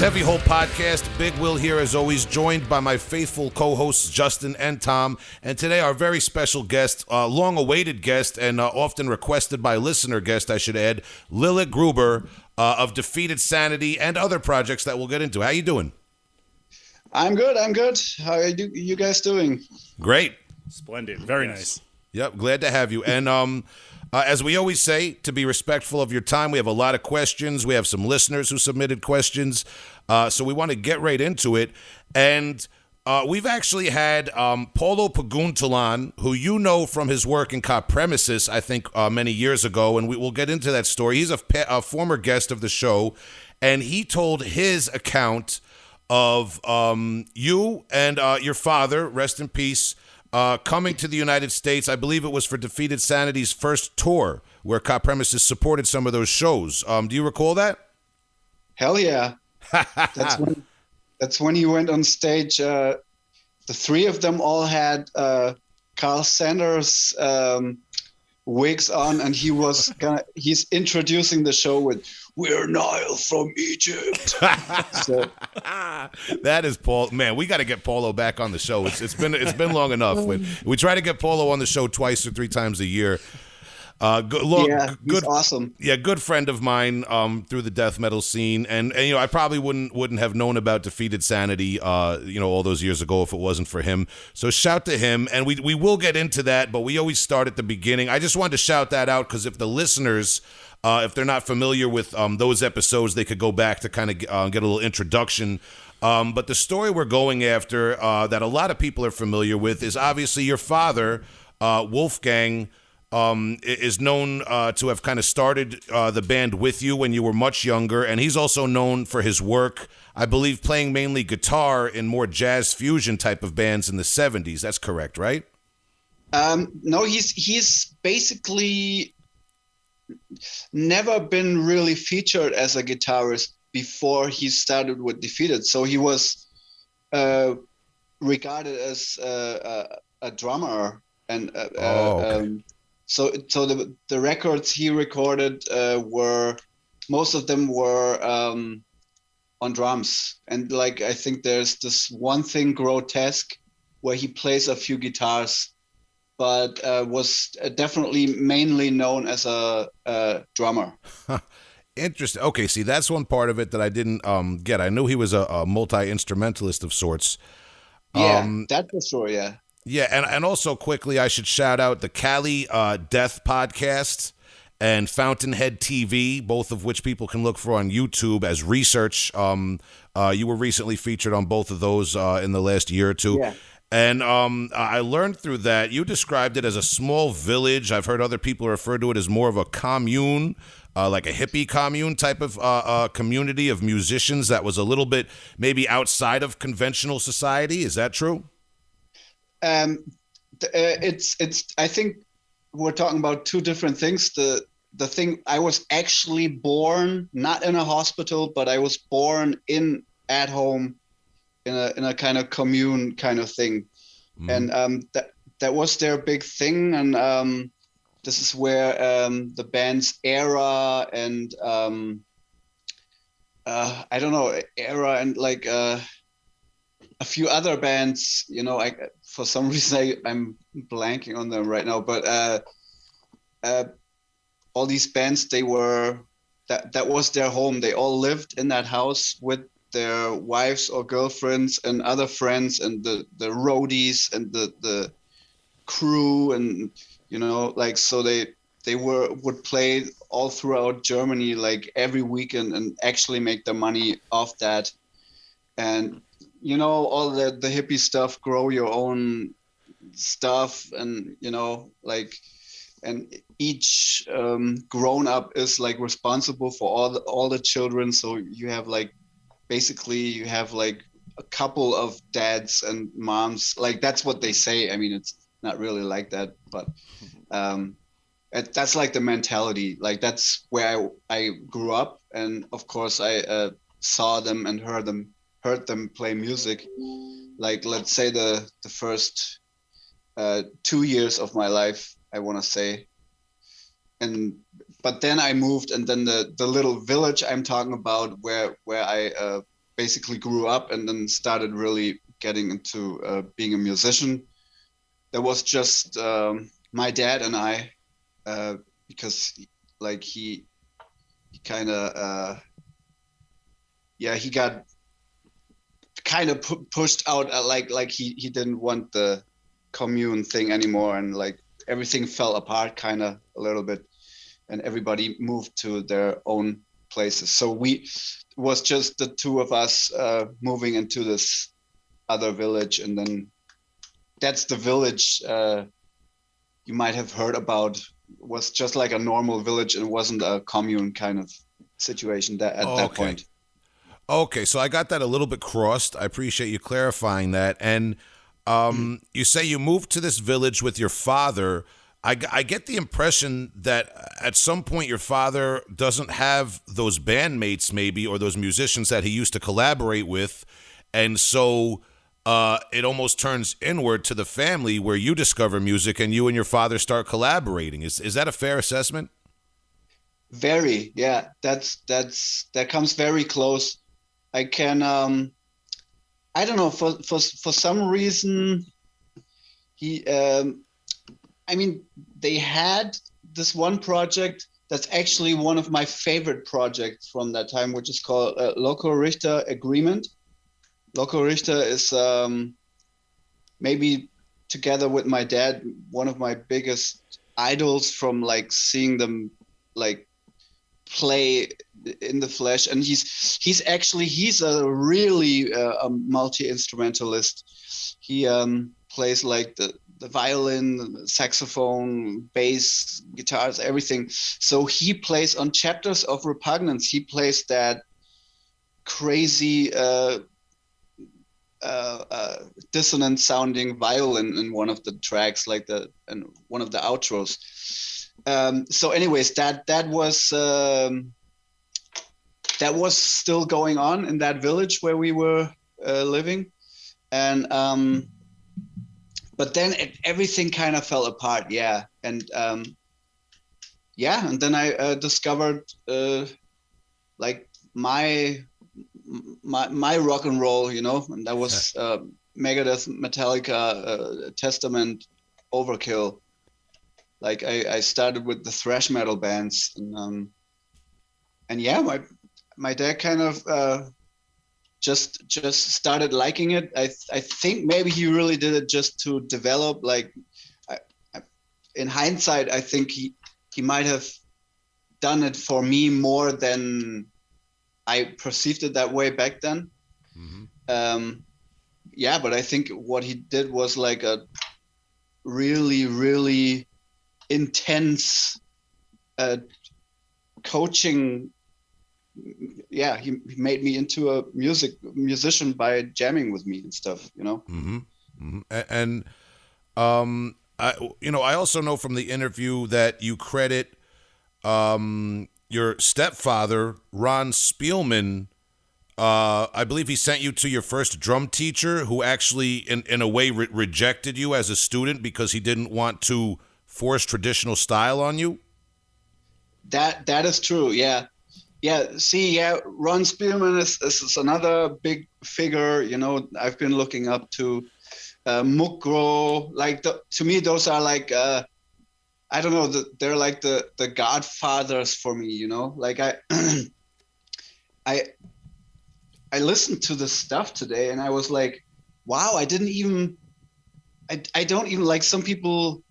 Heavy Hole Podcast. Big Will here, as always, joined by my faithful co-hosts Justin and Tom. And today our very special guest, long-awaited guest, and often requested by listener guest, I should add, Lille Gruber of Defeated Sanity and other projects that we'll get into. How you doing? I'm good. How are you guys doing? Great. Splendid. Very nice. Yep, glad to have you. And as we always say, to be respectful of your time, we have a lot of questions. We have some listeners who submitted questions, so we want to get right into it. And we've actually had Paulo Paguntalan, who you know from his work in Cop Premises, I think many years ago, and we'll get into that story. He's a former guest of the show, and he told his account of you and your father, rest in peace, coming to the United States. I believe it was for Defeated Sanity's first tour, where Cop Premises supported some of those shows. Do you recall that? Hell yeah. That's when he went on stage. The three of them all had Carl Sanders wigs on, and he's introducing the show with "We're Nile from Egypt." So, that is Paul. Man, we got to get Paulo back on the show. It's been long enough. We try to get Paulo on the show twice or three times a year. He's awesome. Yeah, good friend of mine through the death metal scene, and you know, I probably wouldn't have known about Defeated Sanity, all those years ago if it wasn't for him. So shout to him, and we will get into that, but we always start at the beginning. I just wanted to shout that out because if the listeners, if they're not familiar with those episodes, they could go back to kind of get a little introduction. But the story we're going after that a lot of people are familiar with is obviously your father, Wolfgang. Is known to have kind of started the band with you when you were much younger, and he's also known for his work, I believe, playing mainly guitar in more jazz fusion type of bands in the 70s. That's correct, right? No, he's basically never been really featured as a guitarist before he started with Defeated. So he was regarded as a drummer, and okay. So the records he recorded most of them were on drums, and like I think there's this one thing, Grotesque, where he plays a few guitars, but was definitely mainly known as a drummer. Interesting. Okay, see, that's one part of it that I didn't get. I knew he was a multi-instrumentalist of sorts. Yeah, that for sure. Yeah. Yeah, and also quickly, I should shout out the Cali Death Podcast and Fountainhead TV, both of which people can look for on YouTube as research. You were recently featured on both of those in the last year or two. Yeah. And I learned through that you described it as a small village. I've heard other people refer to it as more of a commune, like a hippie commune type of community of musicians that was a little bit maybe outside of conventional society. Is that true? It's. I think we're talking about two different things. The thing, I was actually born not in a hospital, but I was born at home in a kind of commune kind of thing, and that was their big thing. And this is where the band's Era and I don't know, Era and like a few other bands, for some reason I'm blanking on them right now, but all these bands, they were that was their home. They all lived in that house with their wives or girlfriends and other friends and the roadies and the crew, and so they would play all throughout Germany like every weekend and actually make their money off that. And all the hippie stuff, grow your own stuff, and and each grown up is like responsible for all the children. So you have basically a couple of dads and moms. Like, that's what they say. I mean, it's not really like that, but that's like the mentality. Like, that's where I grew up, and of course I saw them and heard them play music. Like, let's say the first 2 years of my life, I want to say. But then I moved, and then the little village I'm talking about, where I basically grew up and then started really getting into being a musician. There was just my dad and I, because like he kind of he got kind of pushed out, like he didn't want the commune thing anymore, and like everything fell apart kind of a little bit, and everybody moved to their own places. So we was just the two of us moving into this other village, and then that's the village you might have heard about. It was just like a normal village, and it wasn't a commune kind of situation that at that point. Okay, so I got that a little bit crossed. I appreciate you clarifying that. And you say you moved to this village with your father. I get the impression that at some point your father doesn't have those bandmates maybe, or those musicians that he used to collaborate with. And so it almost turns inward to the family, where you discover music and you and your father start collaborating. Is that a fair assessment? Very, yeah. That comes very close. I can I don't know, for some reason he I mean, they had this one project that's actually one of my favorite projects from that time, which is called Local Richter Agreement. Local Richter is maybe, together with my dad, one of my biggest idols, from like seeing them like play in the flesh. And he's a really a multi-instrumentalist. He plays like the violin, saxophone, bass, guitars, everything. So he plays on Chapters of Repugnance. He plays that crazy dissonant sounding violin in one of the tracks, like and one of the outros. So anyways, that was still going on in that village where we were living. And but then everything kind of fell apart. Yeah. And and then I discovered like my rock and roll, and that was Megadeth, Metallica, Testament, Overkill. Like I started with the thrash metal bands, and yeah, my dad kind of just started liking it. I think maybe he really did it just to develop. Like in hindsight, I think he might have done it for me more than I perceived it that way back then. Mm-hmm. But I think what he did was like a really, really intense coaching. Yeah, he made me into a musician by jamming with me and stuff, Mm-hmm. Mm-hmm. And I also know from the interview that you credit your stepfather, Ron Spielman. I believe he sent you to your first drum teacher, who actually in a way rejected you as a student because he didn't want to force traditional style on you. That is true. Yeah. See, Ron Spielman is another big figure. I've been looking up to Mukro. Like to me, those are like I don't know. They're like the godfathers for me. Like I listened to this stuff today, and I was like, wow, I don't even like, some people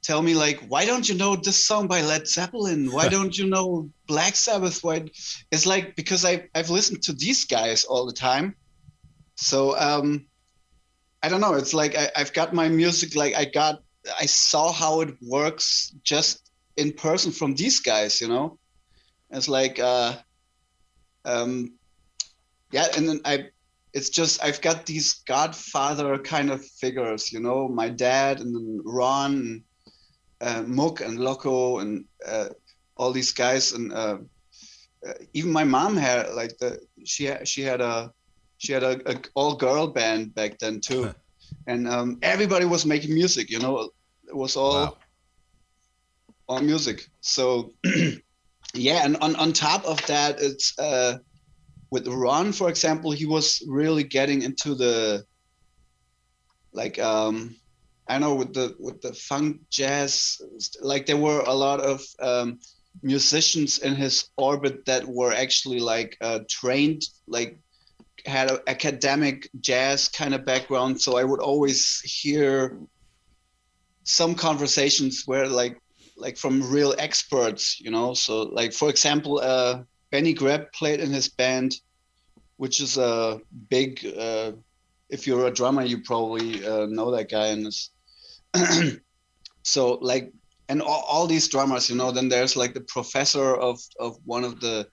tell me like, why don't you know this song by Led Zeppelin? Why don't you know Black Sabbath? Why? It's like, because I've listened to these guys all the time. So I don't know. It's like I've got my music, like I saw how it works just in person from these guys, It's like and then I've got these godfather kind of figures, my dad, and then Ron, and Mook and Loco, and all these guys, and even my mom had like she had a all girl band back then too, and everybody was making music, it was all music. So yeah, and on top of that, it's with Ron, for example, he was really getting into the like I know with the funk jazz, like there were a lot of musicians in his orbit that were actually like trained, like had an academic jazz kind of background. So I would always hear some conversations where like from real experts, you know. So like for example, Benny Greb played in his band, which is a big. If you're a drummer, you probably know that guy. And so like, and all these drummers, you know. Then there's like the professor of one of the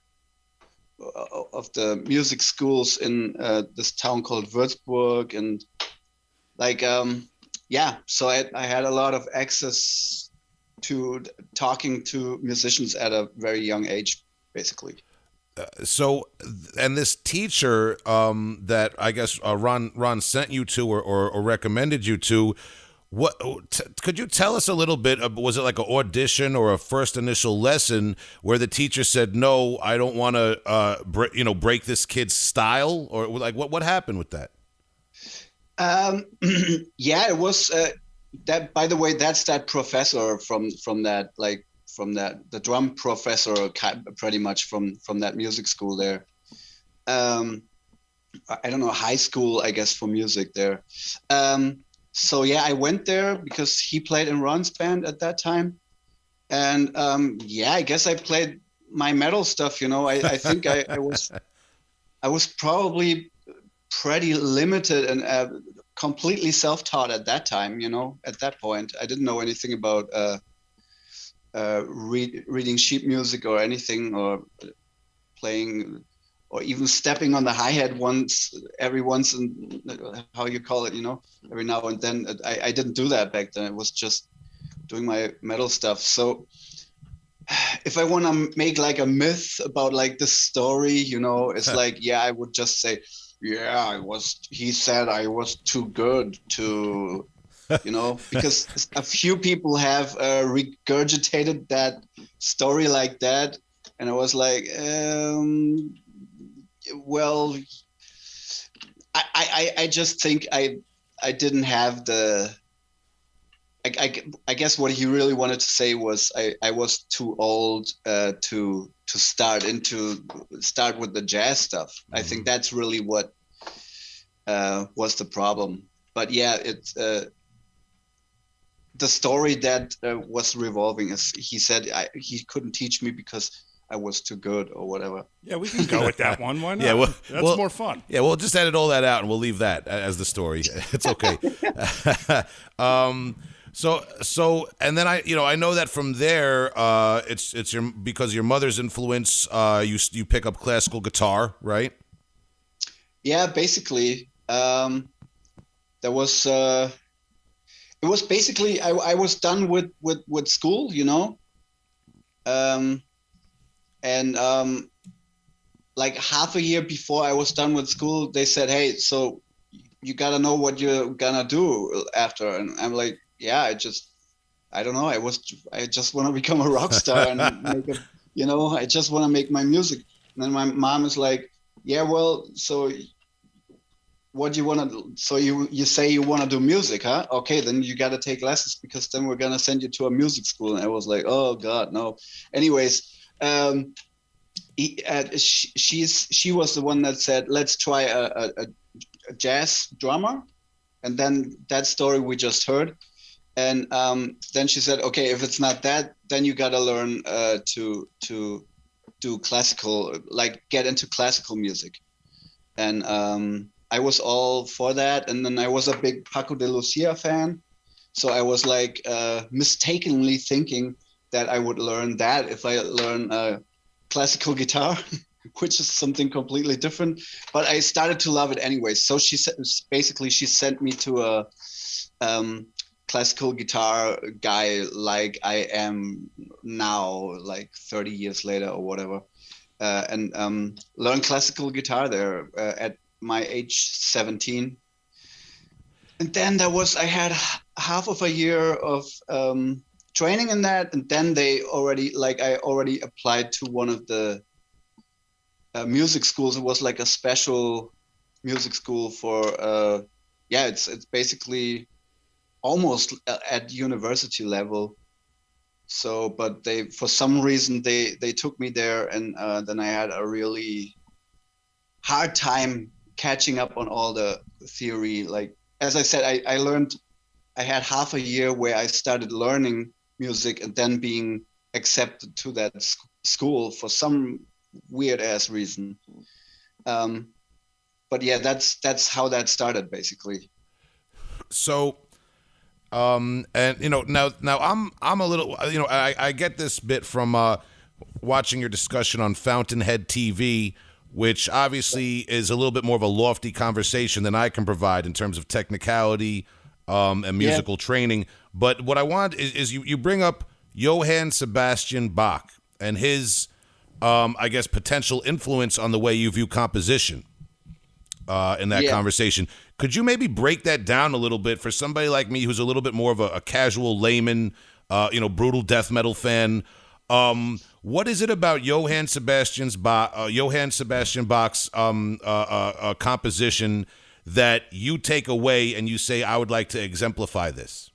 music schools in this town called Würzburg, and like yeah. So I had a lot of access to talking to musicians at a very young age, basically. So, and this teacher that I guess Ron sent you to or recommended you to, what could you tell us a little bit? Was it like an audition or a first initial lesson where the teacher said, "No, I don't want to, break this kid's style," or like what happened with that? Yeah, it was that. By the way, that's that professor from that the drum professor, pretty much from that music school there. I don't know, high school, I guess, for music there. So yeah, I went there because he played in Ron's band at that time, and yeah, I guess I played my metal stuff. You know, I think I was probably pretty limited and completely self-taught at that time. You know, at that point, I didn't know anything about reading sheet music or anything, or playing, or even stepping on the hi-hat every once in, how you call it, you know, every now and then. I didn't do that back then. It was just doing my metal stuff. So if I want to make like a myth about like the story, you know, it's like, yeah, I would just say, yeah, he said I was too good to, you know, because a few people have regurgitated that story like that. And I was like, well, I just think I didn't have the, I guess what he really wanted to say was I was too old to start with the jazz stuff. Mm-hmm. I think that's really what was the problem. But yeah, it's the story that was revolving is he said he couldn't teach me because I was too good or whatever. Yeah, we can go with that one. Why not? Yeah, that's more fun. Yeah, we'll just edit all that out and we'll leave that as the story. It's okay. So, and then I know that from there, it's because your mother's influence, you pick up classical guitar, right? Yeah, basically, there was. It was basically I was done with school, you know, and like half a year before I was done with school, they said, "Hey, so you gotta know what you're gonna do after." And I'm like, "Yeah, I don't know. I just want to become a rock star and I just want to make my music." And then my mom is like, "Yeah, well, so what do you want to do? So you say you want to do music, huh? Okay, then you got to take lessons because then we're going to send you to a music school." And I was like, "Oh God, no." Anyways, she was the one that said, "Let's try a jazz drummer." And then that story we just heard. And then she said, "Okay, if it's not that, then you got to learn to do classical, like get into classical music." And I was all for that. And then I was a big Paco de Lucia fan. So I was like mistakenly thinking that I would learn that if I learn classical guitar, which is something completely different. But I started to love it anyway. So she sent me to a classical guitar guy like I am now, like 30 years later or whatever. And learn classical guitar there at my age 17. And then I had half of a year of training in that, and then I already applied to one of the music schools. It was like a special music school for it's basically almost at university level. So, but they, for some reason, they took me there, and then I had a really hard time catching up on all the theory. Like, as I said, I learned, I had half a year where I started learning music and then being accepted to that school for some weird ass reason. But yeah, that's how that started basically. So, and now I'm a little, I get this bit from watching your discussion on Fountainhead TV, which obviously is a little bit more of a lofty conversation than I can provide in terms of technicality and musical training. But what I want is you bring up Johann Sebastian Bach and his, I guess, potential influence on the way you view composition in that conversation. Could you maybe break that down a little bit for somebody like me who's a little bit more of a casual layman, brutal death metal fan? What is it about Johann Sebastian Bach's composition that you take away and you say, I would like to exemplify this?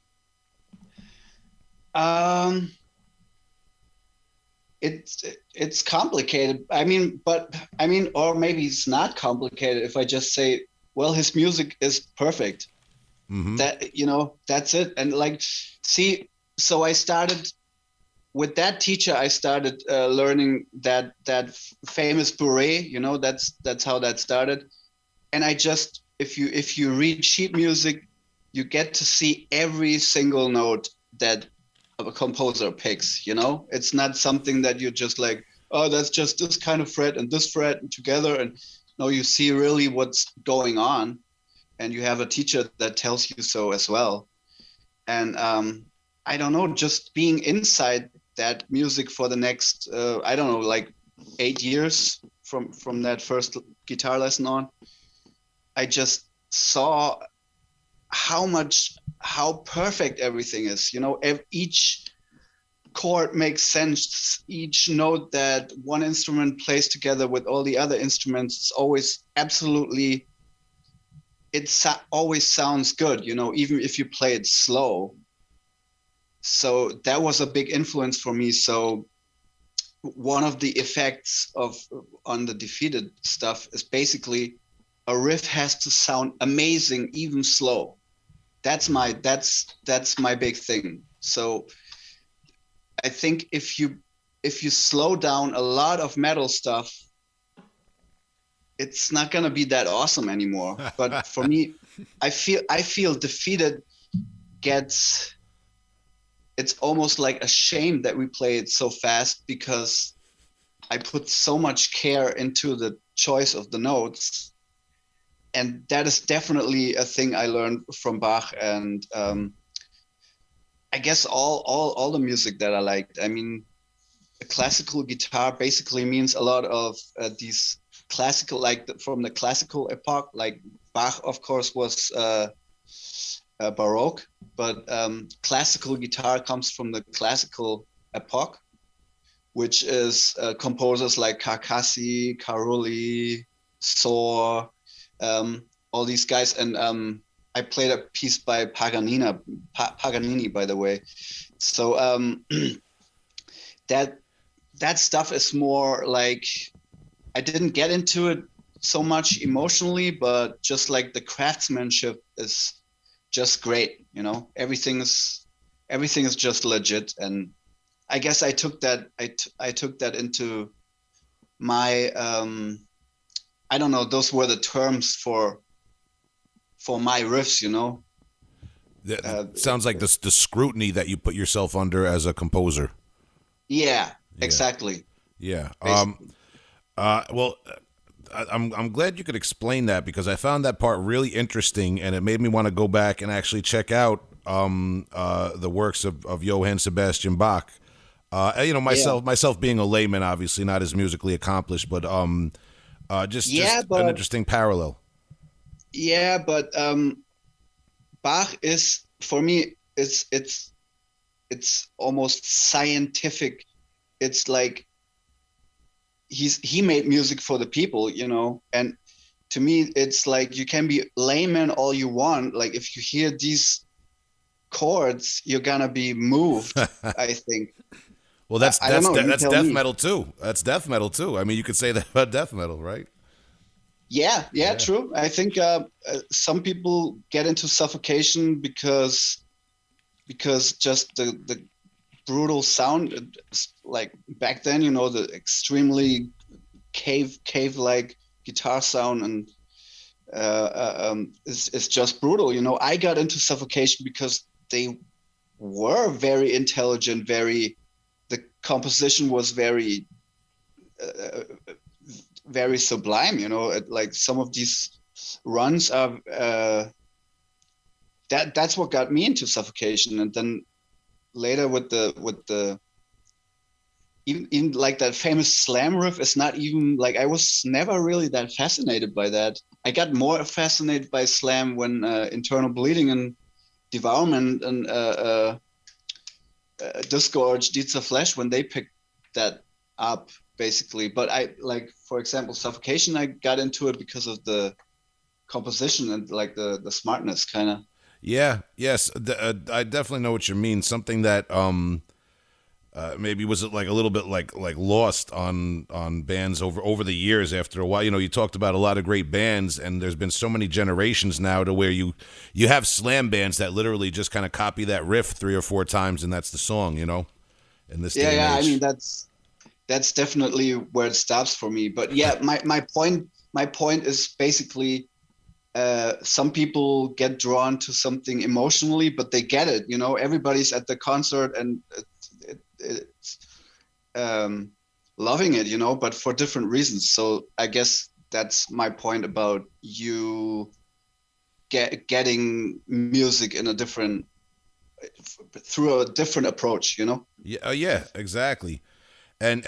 It's complicated. Or maybe it's not complicated if I just say, well, his music is perfect. Mm-hmm. That's it. And so I started with that teacher. I started learning that famous bourrée. That's how that started. And I just, if you read sheet music, you get to see every single note that a composer picks. It's not something that you're just like, oh, that's just this kind of fret and this fret together. And no, you see really what's going on, and you have a teacher that tells you so as well. And I don't know, just being inside that music for the next, 8 years from that first guitar lesson on, I just saw how perfect everything is. Each chord makes sense. Each note that one instrument plays together with all the other instruments is always absolutely, always sounds good, even if you play it slow. So that was a big influence for me. So one of the effects on the Defeated stuff is basically a riff has to sound amazing, even slow. That's my big thing. So I think if you slow down a lot of metal stuff, it's not gonna be that awesome anymore. But for me, I feel Defeated it's almost like a shame that we play it so fast, because I put so much care into the choice of the notes. And that is definitely a thing I learned from Bach, and I guess all the music that I liked. I mean, a classical guitar basically means a lot of these classical, from the classical epoch. Like Bach, of course, was Baroque, but classical guitar comes from the classical epoch, which is composers like Carcassi, Carulli, Sohr, all these guys. And I played a piece by Paganini, by the way. So that stuff is more like, I didn't get into it so much emotionally, but just like the craftsmanship is just great. Everything is just legit. And I guess I took that into my I don't know, those were the terms for my riffs, Sounds like the scrutiny that you put yourself under as a composer. Yeah, exactly. Yeah. Well, I'm glad you could explain that, because I found that part really interesting, and it made me want to go back and actually check out the works of Johann Sebastian Bach. Myself being a layman, obviously not as musically accomplished, but just an interesting parallel. Yeah, but Bach is, for me, it's almost scientific. It's like he made music for the people, you know. And to me, it's like you can be layman all you want. Like if you hear these chords, you're gonna be moved. I think. Well, that's I don't know. You that's tell death me. metal too. That's death metal too. I mean, you could say that about death metal, right? Yeah, true. I think some people get into suffocation because just the brutal sound, like back then, you know, the extremely cave like guitar sound, and is just brutal. You know, I got into suffocation because they were very intelligent, the composition was uh, very sublime. You know, like some of these runs are that's what got me into suffocation. And then later with the even like that famous slam riff is not even like, I was never really that fascinated by that. I got more fascinated by slam when Internal Bleeding and Devourment and Disgorge, Deeds of Flesh, when they picked that up basically. But I like, for example, Suffocation, I got into it because of the composition and like the smartness kind of. Yeah. Yes. I definitely know what you mean. Something that maybe was it like a little bit like lost on bands over the years. After a while, you know, you talked about a lot of great bands, and there's been so many generations now to where you have slam bands that literally just kind of copy that riff 3 or 4 times, and that's the song, you know. In this day and Yeah. age. I mean, that's definitely where it stops for me. But yeah, my point is basically, some people get drawn to something emotionally, but they get it. You know, everybody's at the concert and it's loving it, you know, but for different reasons. So I guess that's my point about you getting music in a different, through a different approach, you know. Yeah, yeah, exactly. And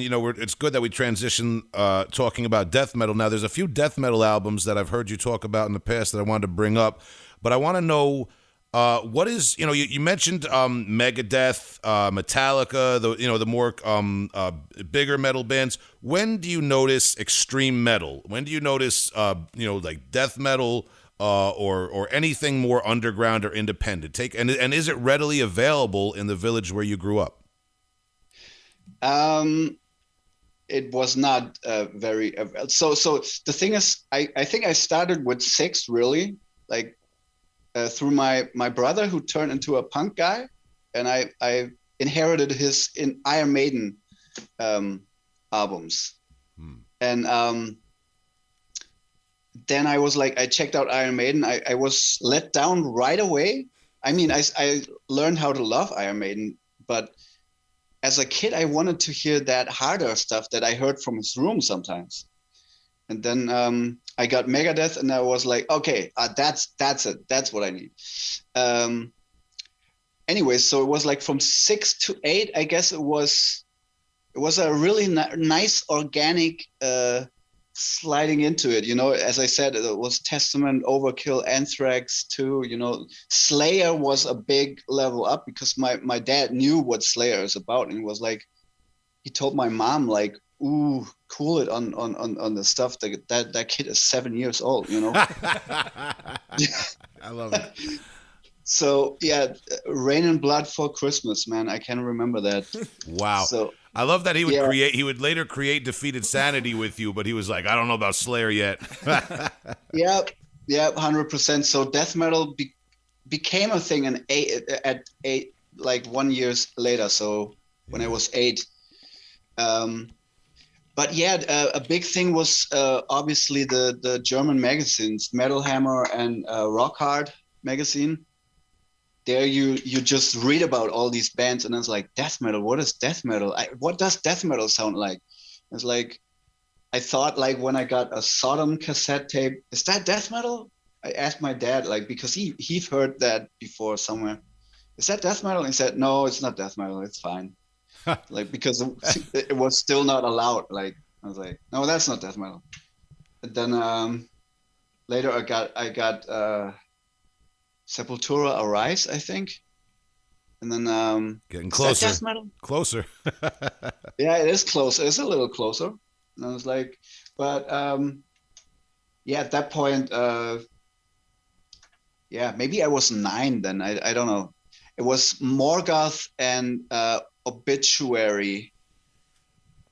you know, it's good that we transition talking about death metal. Now, there's a few death metal albums that I've heard you talk about in the past that I wanted to bring up, but I want to know what is, you know, you mentioned Megadeth, Metallica, the more bigger metal bands. When do you notice extreme metal? When do you notice like death metal or anything more underground or independent? And is it readily available in the village where you grew up? It was not very so the thing is, I think I started with Six, really, like through my brother, who turned into a punk guy, and I inherited his in Iron Maiden albums. And then I was like, I checked out Iron Maiden. I was let down right away. I mean, I learned how to love Iron Maiden, but as a kid, I wanted to hear that harder stuff that I heard from his room sometimes. And then I got Megadeth, and I was like, okay, that's it. That's what I need. Anyway, so it was like from 6 to 8, I guess it was a really nice organic sliding into it. You know, as I said, it was Testament, Overkill, Anthrax too. You know, Slayer was a big level up because my dad knew what Slayer is about, and he was like, he told my mom like, ooh, cool it on the stuff that kid is 7 years old, you know. I love it. So yeah, Rain and Blood for Christmas, man, I can remember that. Wow. So I love that he yeah. would later create Defeated Sanity with you, but he was like, I don't know about Slayer yet. Yeah, 100%. So death metal became a thing at 8, like 1 year later. So when I was 8. But yeah, a big thing was obviously the German magazines, Metal Hammer and Rock Hard magazine. There you just read about all these bands, and it's like, death metal. What is death metal? What does death metal sound like? It's like, I thought like when I got a Sodom cassette tape, is that death metal? I asked my dad, like, because he'd heard that before somewhere. Is that death metal? And he said, no, it's not death metal. It's fine. Like, because it was still not allowed. Like, I was like, no, that's not death metal. And then later I got Sepultura Arise, I think. And then Getting is that closer. death metal? Closer. Yeah, it is closer. It's a little closer. And I was like, but yeah, at that point, yeah, maybe I was 9 then. I don't know. It was Morgoth and Obituary,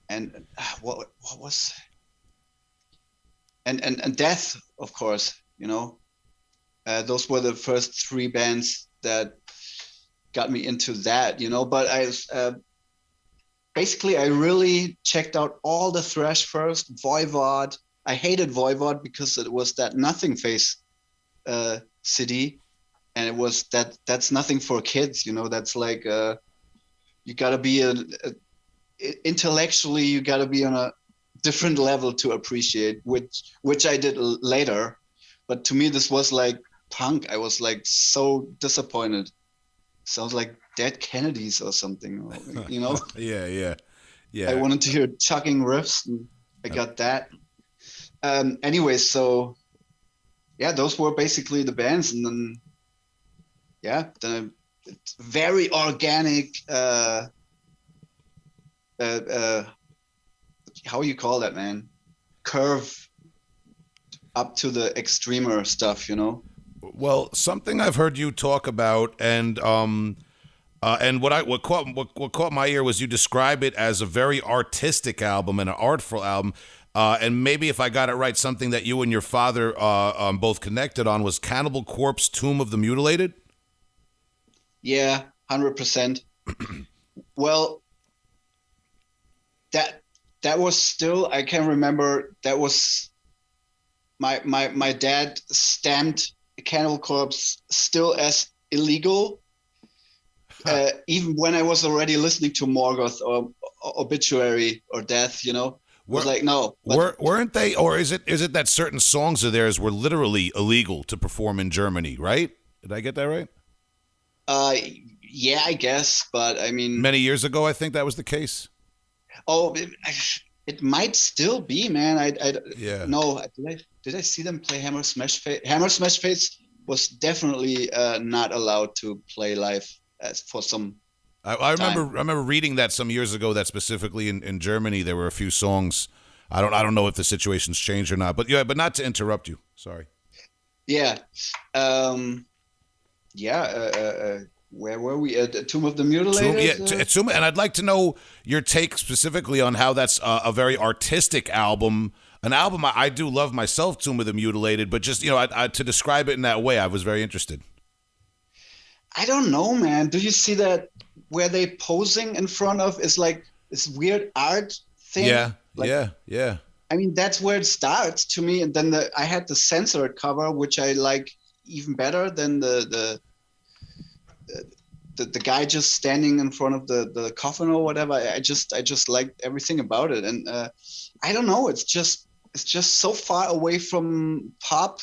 and what was and Death, of course. You know, those were the first 3 bands that got me into that. You know, but basically I really checked out all the thrash first. Voivod. I hated Voivod because it was that Nothing Face city, and it was that's nothing for kids. You know, that's like you gotta be intellectually, you gotta be on a different level to appreciate, which I did later. But to me, this was like punk. I was like so disappointed. Sounds like Dead Kennedys or something, you know. Yeah. I wanted to hear chugging riffs, and I got that. Anyway, so yeah, those were basically the bands, and then yeah, the very organic. How you call that, man? Curve up to the extremer stuff, you know. Well, something I've heard you talk about, and what caught my ear was you describe it as a very artistic album and an artful album. And maybe if I got it right, something that you and your father both connected on was Cannibal Corpse, Tomb of the Mutilated. Yeah, 100%. Well, that was still, I can remember, that was my dad stamped Cannibal Corpse still as illegal, even when I was already listening to Morgoth or Obituary or Death, you know. Was like, no. Weren't they, or is it that certain songs of theirs were literally illegal to perform in Germany, right? Did I get that right? Yeah, I guess, but I mean, many years ago, I think that was the case. Oh, it might still be, man. Yeah. No, did I see them play Hammer Smash Face? Hammer Smash Face was definitely not allowed to play live for some. I remember reading that some years ago that specifically in Germany there were a few songs. I don't know if the situation's changed or not, but yeah, but not to interrupt you. Sorry. Yeah. Where were we? At Tomb of the Mutilated? Tomb, and I'd like to know your take specifically on how that's a very artistic album. An album I do love myself, Tomb of the Mutilated, but just, to describe it in that way, I was very interested. I don't know, man. Do you see that where they posing in front of is like this weird art thing? Yeah, like, yeah. I mean, that's where it starts to me. And then I had the censored cover, which I like even better than the guy just standing in front of the coffin or whatever. I just liked everything about it. And I don't know. It's just so far away from pop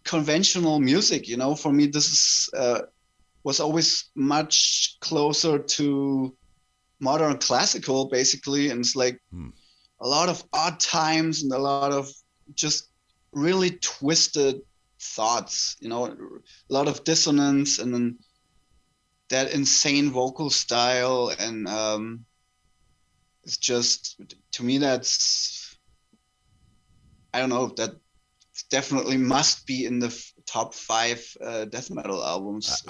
conventional music, you know. For me, this is was always much closer to modern classical, basically. And it's like a lot of odd times and a lot of just really twisted thoughts, you know, a lot of dissonance, and then that insane vocal style. And it's just, to me, that's, I don't know, that definitely must be in the top 5 death metal albums.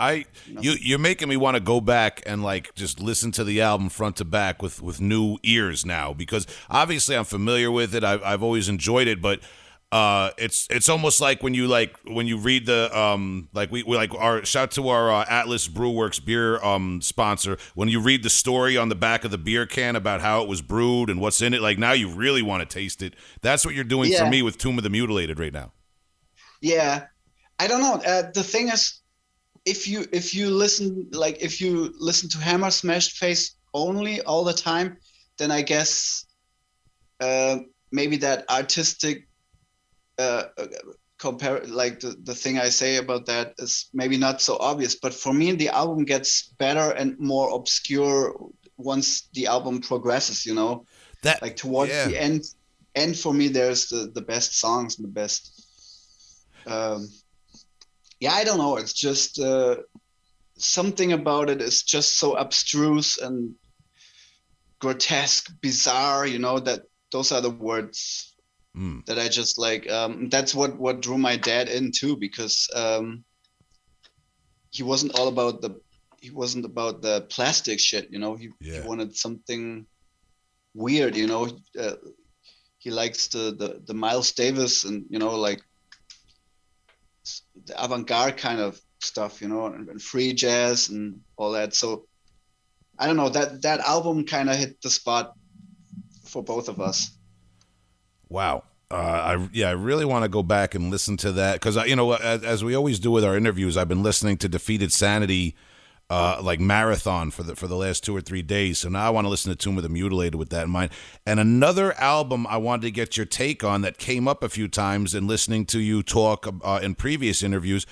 You're making me want to go back and like just listen to the album front to back with new ears now, because obviously I'm familiar with it. I've always enjoyed it, but it's almost like when you read the we our shout to our Atlas Brewworks beer sponsor, when you read the story on the back of the beer can about how it was brewed and what's in it, like now you really want to taste it. That's what you're doing for me with Tomb of the Mutilated right now. Yeah, I don't know. The thing is, if you listen to Hammer Smash Face only all the time, then I guess maybe that artistic compare, like the thing I say about that is maybe not so obvious. But for me, the album gets better and more obscure once the album progresses, you know, that like towards the end for me, there's the best songs and the best I don't know, it's just something about it is just so abstruse and grotesque, bizarre, that those are the words that I just like. That's what drew my dad in too, because he wasn't about the plastic shit, he wanted something weird, he likes the Miles Davis and, like the avant-garde kind of stuff, and free jazz and all that. So I don't know, that album kind of hit the spot for both of us. Wow. I really want to go back and listen to that because, as we always do with our interviews, I've been listening to Defeated Sanity like marathon for the last 2 or 3 days. So now I want to listen to Tomb of the Mutilated with that in mind. And another album I wanted to get your take on that came up a few times in listening to you talk in previous interviews.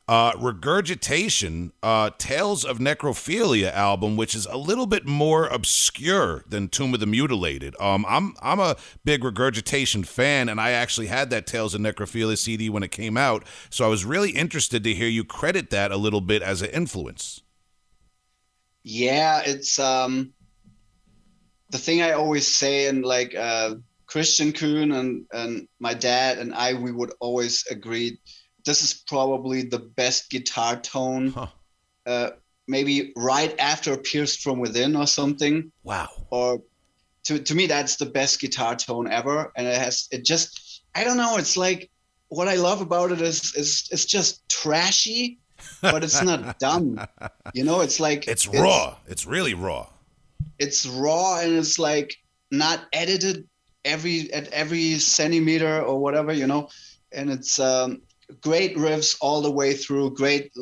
Regurgitation, Tales of Necrophilia album, which is a little bit more obscure than Tomb of the Mutilated. I'm a big Regurgitation fan, and I actually had that Tales of Necrophilia CD when it came out, so I was really interested to hear you credit that a little bit as an influence. Yeah, it's the thing I always say, and like Christian Kuhn and my dad and I, we would always agree this is probably the best guitar tone, maybe right after Pierced from Within or something. Wow. Or to me, that's the best guitar tone ever. And I don't know. It's like, what I love about it is it's just trashy, but it's not dumb. It's like, it's raw. It's really raw. It's raw, and it's like not edited at every centimeter or whatever, and it's, great riffs all the way through, great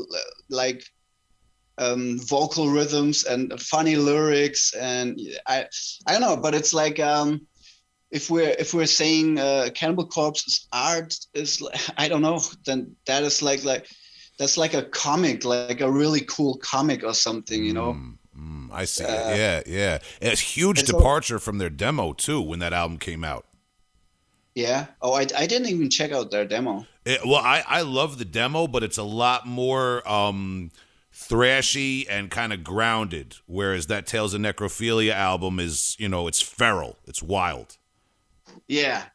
vocal rhythms and funny lyrics, and I don't know, but it's like if we're saying Cannibal Corpse's art is, I don't know, then that is like that's like a comic, like a really cool comic or something, I see. Yeah. It's a huge departure from their demo too when that album came out. Yeah. Oh, I didn't even check out their demo. I love the demo, but it's a lot more thrashy and kind of grounded, whereas that Tales of Necrophilia album is, it's feral, it's wild. Yeah.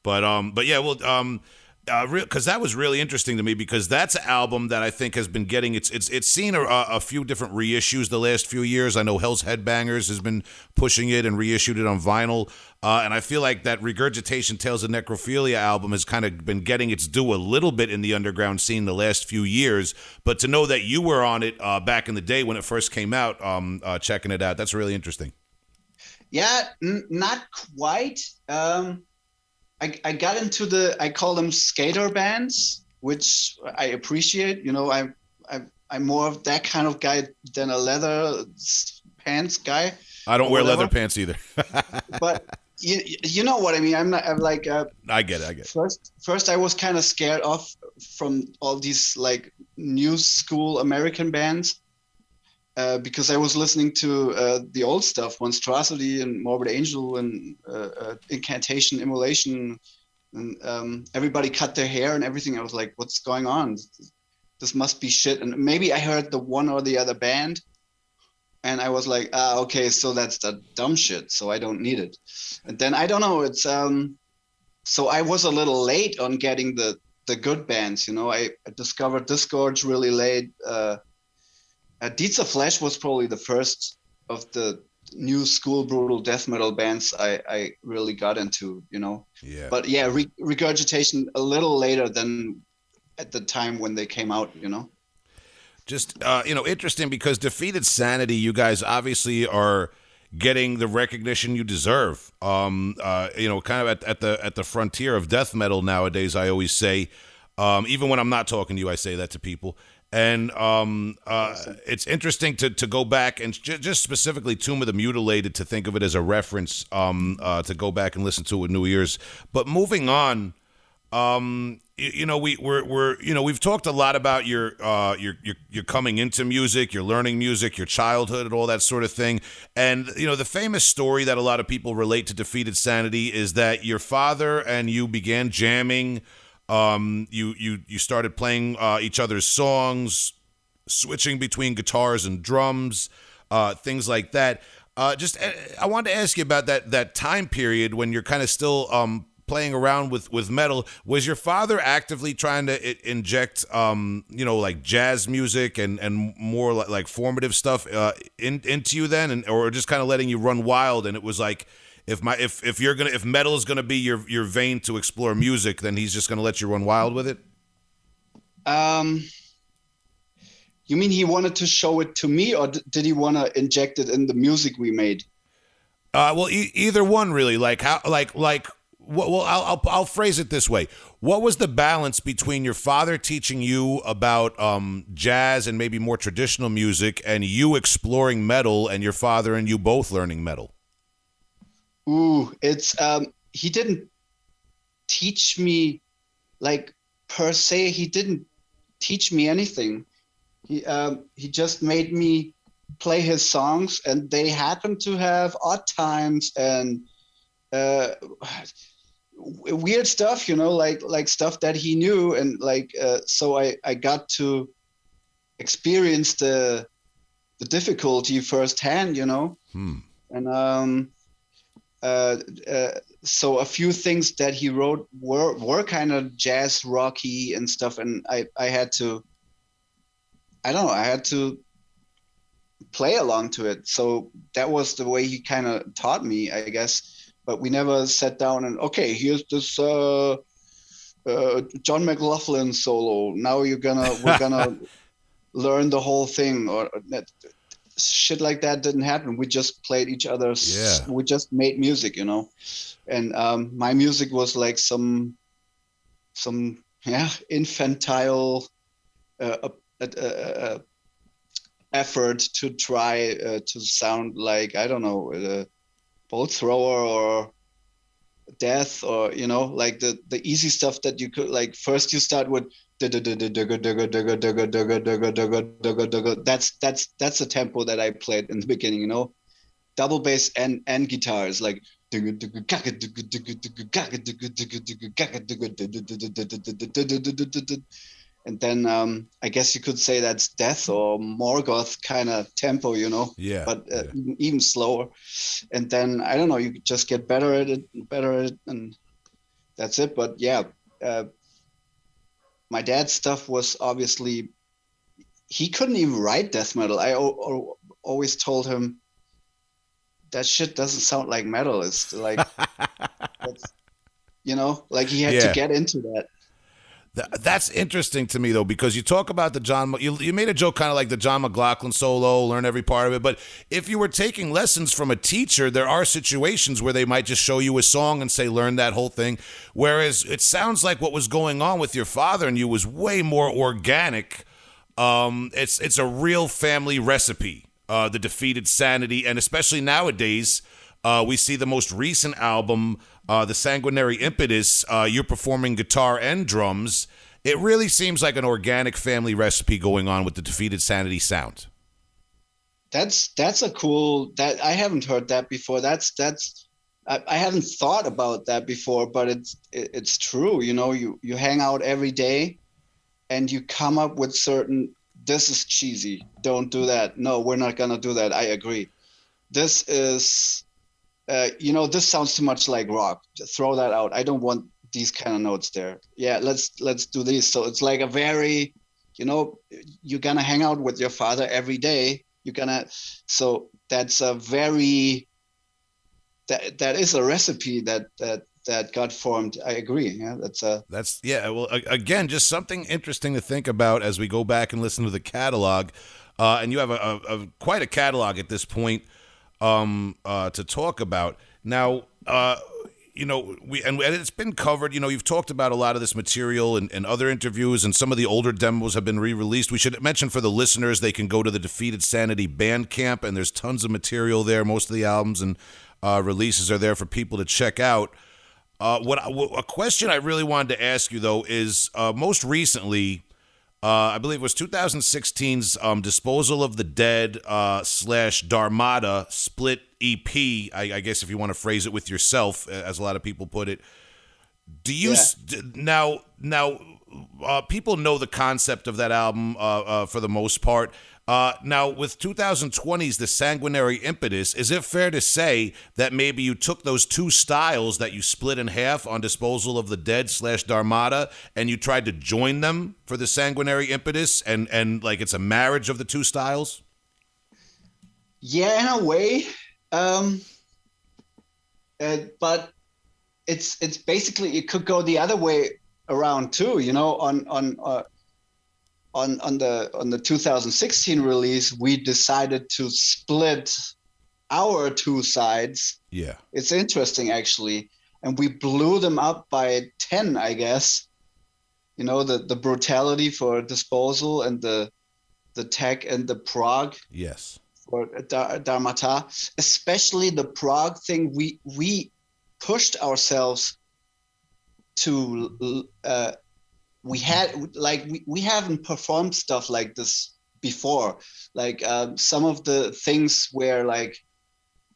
But yeah, well, because that was really interesting to me, because that's an album that I think has been getting it's seen a few different reissues the last few years. I know Hell's Headbangers has been pushing it and reissued it on vinyl, and I feel like that Regurgitation Tales of Necrophilia album has kind of been getting its due a little bit in the underground scene the last few years. But to know that you were on it back in the day when it first came out, checking it out, that's really interesting. Yeah, not quite. I got into I call them skater bands, which I appreciate. I'm more of that kind of guy than a leather pants guy. I don't wear leather pants either. But you know what I mean. I'm like. I get it. First, I was kind of scared off from all these like new school American bands. Because I was listening to the old stuff, Monstrosity and Morbid Angel and Incantation, Immolation, and everybody cut their hair and everything. I was like, what's going on? This must be shit. And maybe I heard the one or the other band, and I was like, okay, so that's the dumb shit, so I don't need it. And then, I don't know, it's so I was a little late on getting the good bands. I discovered Disgorge really late. Deeds of Flesh was probably the first of the new school brutal death metal bands I really got into, Yeah. But yeah, Regurgitation a little later than at the time when they came out, Just, interesting, because Defeated Sanity, you guys obviously are getting the recognition you deserve. Kind of at the frontier of death metal nowadays, I always say, even when I'm not talking to you, I say that to people. And it's interesting to go back and just specifically Tomb of the Mutilated, to think of it as a reference, to go back and listen to with new ears. But moving on, we've talked a lot about your coming into music, your learning music, your childhood, and all that sort of thing. And the famous story that a lot of people relate to Defeated Sanity is that your father and you began jamming. You started playing each other's songs switching between guitars and drums, things like that. I wanted to ask you about that time period when you're kind of still playing around with metal. Was your father actively trying to inject like jazz music and more like formative stuff into you then, or just kind of letting you run wild? And it was like, if metal is gonna be your vein to explore music, then he's just gonna let you run wild with it. You mean he wanted to show it to me, or did he want to inject it in the music we made? Well, either one really. Like how, like. Well, I'll phrase it this way. What was the balance between your father teaching you about jazz and maybe more traditional music, and you exploring metal, and your father and you both learning metal? Ooh, it's he didn't teach me, like, per se. He didn't teach me anything. He just made me play his songs, and they happened to have odd times and weird stuff, like stuff that he knew, and so I got to experience the difficulty firsthand, and so a few things that he wrote were kind of jazz rocky and stuff, and I had to, I don't know, I had to play along to it. So that was the way he kind of taught me, I guess. But we never sat down and, okay, here's this John McLaughlin solo. Now we're gonna learn the whole thing, or shit like that didn't happen. We just played each other's. Yeah. We just made music, and my music was like some infantile effort to try to sound like, I don't know, bolt thrower or death, or like the easy stuff that you could, like, first you start with that's the tempo that I played in the beginning, double bass and guitars, like, and then I guess you could say that's death or Morgoth kind of tempo, Yeah. But even slower. And then, I don't know, you just get better at it, and that's it. But yeah, my dad's stuff was obviously, he couldn't even write death metal. I always told him, that shit doesn't sound like metal. It's like, like he had to get into that. That's interesting to me, though, because you talk about the John. You made a joke kind of like the John McLaughlin solo, learn every part of it. But if you were taking lessons from a teacher, there are situations where they might just show you a song and say, learn that whole thing. Whereas it sounds like what was going on with your father and you was way more organic. It's a real family recipe, the Defeated Sanity. And especially nowadays, we see the most recent album, The Sanguinary Impetus, you're performing guitar and drums. It really seems like an organic family recipe going on with the Defeated Sanity sound. That's a cool, that I haven't heard that before. I haven't thought about that before, but it's true. You hang out every day and you come up with certain, this is cheesy, don't do that. No, we're not gonna do that. I agree. This is, this sounds too much like rock. Just throw that out. I don't want these kind of notes there. Yeah, let's do these. So it's like a very, you're gonna hang out with your father every day. So that's a very, that is a recipe that got formed. I agree. Yeah, well, again, just something interesting to think about as we go back and listen to the catalog. And you have a quite a catalog at this point to talk about. Now, and it's been covered. You've talked about a lot of this material in other interviews, and some of the older demos have been re-released. We should mention for the listeners, they can go to the Defeated Sanity Bandcamp, and there's tons of material there. Most of the albums and releases are there for people to check out. A question I really wanted to ask you, though, is most recently, I believe it was 2016's Disposal of the Dead / Dharmata split EP, I guess if you want to phrase it with yourself, as a lot of people put it. Do you now? People know the concept of that album for the most part. Now, with 2020's The Sanguinary Impetus, is it fair to say that maybe you took those two styles that you split in half on Disposal of the Dead / Dharmata, and you tried to join them for The Sanguinary Impetus, and like it's a marriage of the two styles? Yeah, in a way. But it's basically, it could go the other way around too, you know. On the 2016 release, we decided to split our two sides. Yeah, it's interesting actually, and we blew them up by 10, I guess. You know, the brutality for Disposal and the tech and the prog. Yes. For Dharmata, especially the prog thing, we pushed ourselves to we haven't performed stuff like this before, like some of the things where like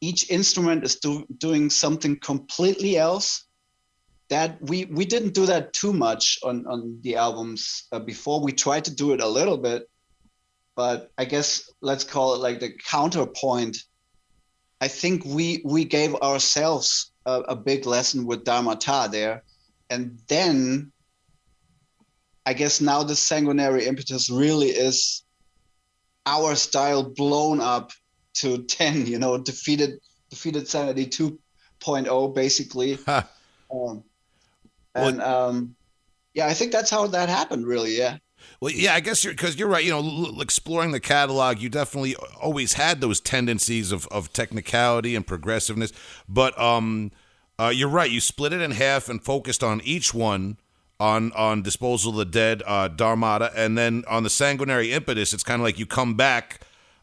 each instrument is doing something completely else. That we didn't do that too much on the albums before. We tried to do it a little bit, but I guess let's call it like the counterpoint. I think we gave ourselves a big lesson with Dharmata there. And then I guess now the Sanguinary Impetus really is our style blown up to 10, you know, defeated Sanity 2.0 basically. Yeah, I think that's how that happened really, yeah. Well, yeah, I guess you're right. You know, exploring the catalog, you definitely always had those tendencies of technicality and progressiveness. But you're right. You split it in half and focused on each one on Disposal of the Dead, Dharmata, and then on the Sanguinary Impetus, it's kind of like you come back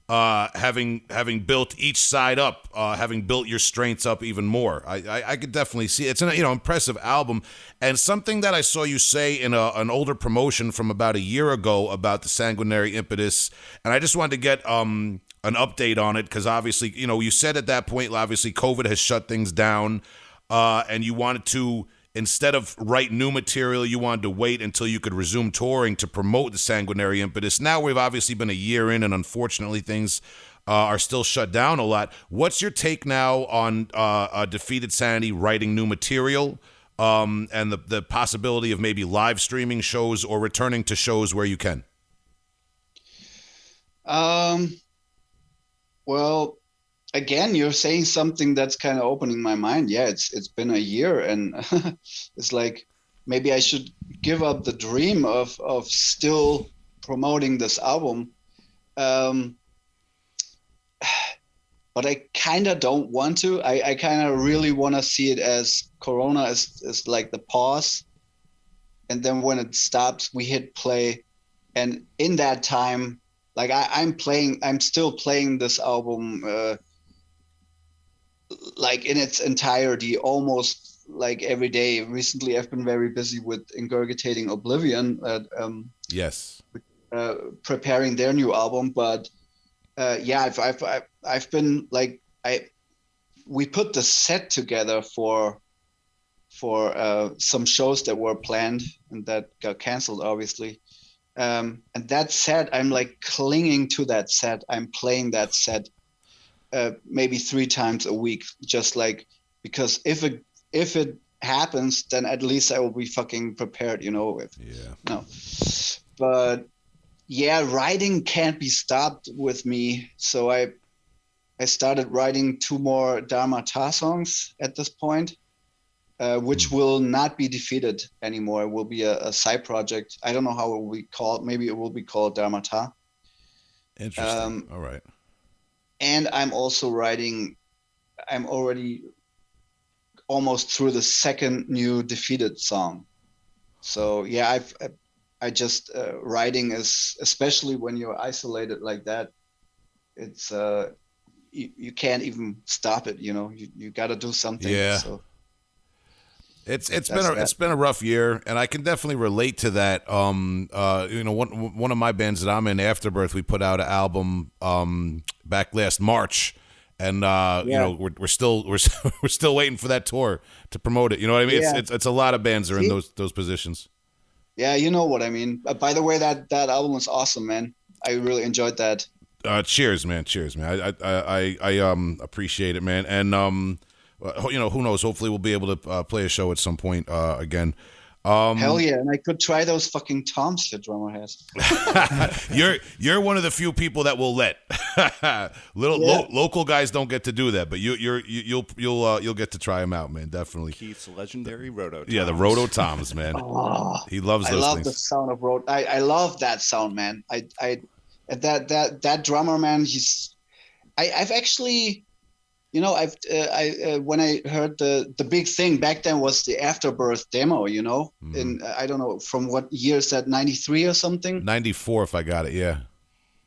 having built each side up, having built your strengths up even more. I could definitely see it's an impressive album, and something that I saw you say in an older promotion from about a year ago about the Sanguinary Impetus, and I just wanted to get an update on it because obviously you said at that point obviously COVID has shut things down, and you wanted to. Instead of write new material, you wanted to wait until you could resume touring to promote the Sanguinary Impetus. Now we've obviously been a year in, and unfortunately things are still shut down a lot. What's your take now on Defeated Sanity writing new material and the possibility of maybe live streaming shows or returning to shows where you can? Well, again, you're saying something that's kind of opening my mind. Yeah, it's been a year, and it's like maybe I should give up the dream of still promoting this album. But I kind of don't want to. I kind of really want to see it as Corona is like the pause, and then when it stops, we hit play, and in that time, like I'm still playing this album. Like in its entirety, almost like every day. Recently, I've been very busy with Ingurgitating Oblivion, yes, preparing their new album. But yeah, I've been like we put the set together for some shows that were planned and that got canceled, obviously. And that set, I'm like clinging to that set. I'm playing that set. Maybe 3 times a week, just like, because if it happens, then at least I will be fucking prepared, No, but yeah, writing can't be stopped with me. So I started writing 2 more Dharmata songs at this point, which will not be Defeated anymore. It will be a side project. I don't know how it will be called. Maybe it will be called Dharmata. Interesting. All right. And I'm also writing, I'm already almost through the second new Defeated song. So yeah, I just, writing is, especially when you're isolated like that, it's, you can't even stop it, you got to do something. Yeah. So it's been a rough year, and I can definitely relate to that. One of my bands that I'm in, Afterbirth, we put out an album back last March, And we're still we're still waiting for that tour to promote it. You know what I mean? Yeah. It's a lot of bands are in those positions. Yeah, you know what I mean. By the way, that album was awesome, man. I really enjoyed that. Cheers, man. I appreciate it, man. And who knows? Hopefully, we'll be able to play a show at some point again. Hell yeah, and I could try those fucking toms your drummer has. You're one of the few people that will let. Local guys don't get to do that, but you'll get to try them out, man. Definitely. Keith's legendary roto toms. Yeah, the roto toms, man. He loves those things. I love the sound of roto. I love that sound, man. That drummer, man. I've actually. When I heard the big thing back then was the Afterbirth demo, in I don't know from what year is that, 93 or something? 94 if I got it, yeah.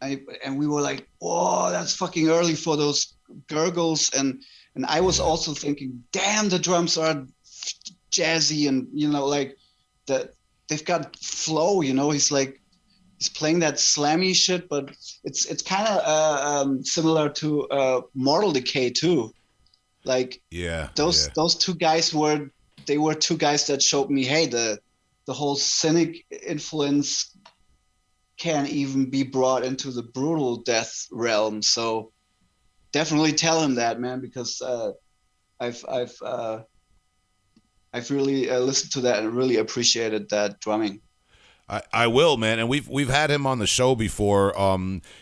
And we were like, whoa, that's fucking early for those gurgles, and I was also thinking, damn, the drums are jazzy, and they've got flow, he's playing that slammy shit, but it's kind of similar to Mortal Decay too. Like those two guys were two guys that showed me, hey, the whole cynic influence can even be brought into the brutal death realm. So definitely tell him that, man, because I've really listened to that and really appreciated that drumming. I will, man, and we've had him on the show before.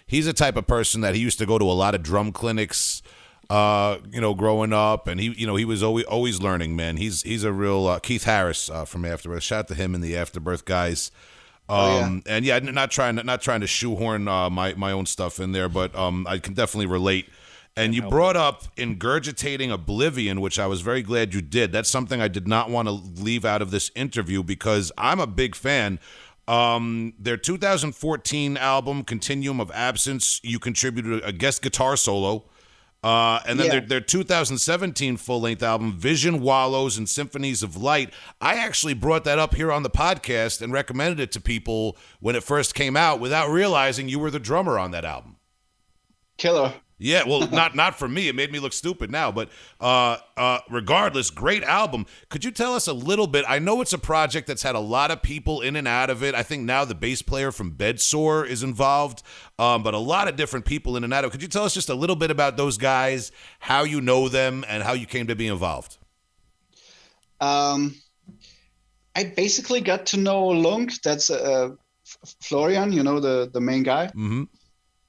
He's the type of person that he used to go to a lot of drum clinics, growing up, and he was always learning, man. He's a real Keith Harris from Afterbirth. Shout out to him and the Afterbirth guys. And not trying to shoehorn my own stuff in there, but I can definitely relate. And you brought up Ingurgitating Oblivion, which I was very glad you did. That's something I did not want to leave out of this interview because I'm a big fan. Their 2014 album, Continuum of Absence, you contributed a guest guitar solo. And then their 2017 full-length album, Vision Wallows and Symphonies of Light. I actually brought that up here on the podcast and recommended it to people when it first came out without realizing you were the drummer on that album. Killer. Yeah, well, not for me. It made me look stupid now, but regardless, great album. Could you tell us a little bit? I know it's a project that's had a lot of people in and out of it. I think now the bass player from Bedsore is involved, but a lot of different people in and out of it. Could you tell us just a little bit about those guys, how you know them, and how you came to be involved? I basically got to know Lunk. That's Florian, the main guy. Mm-hmm.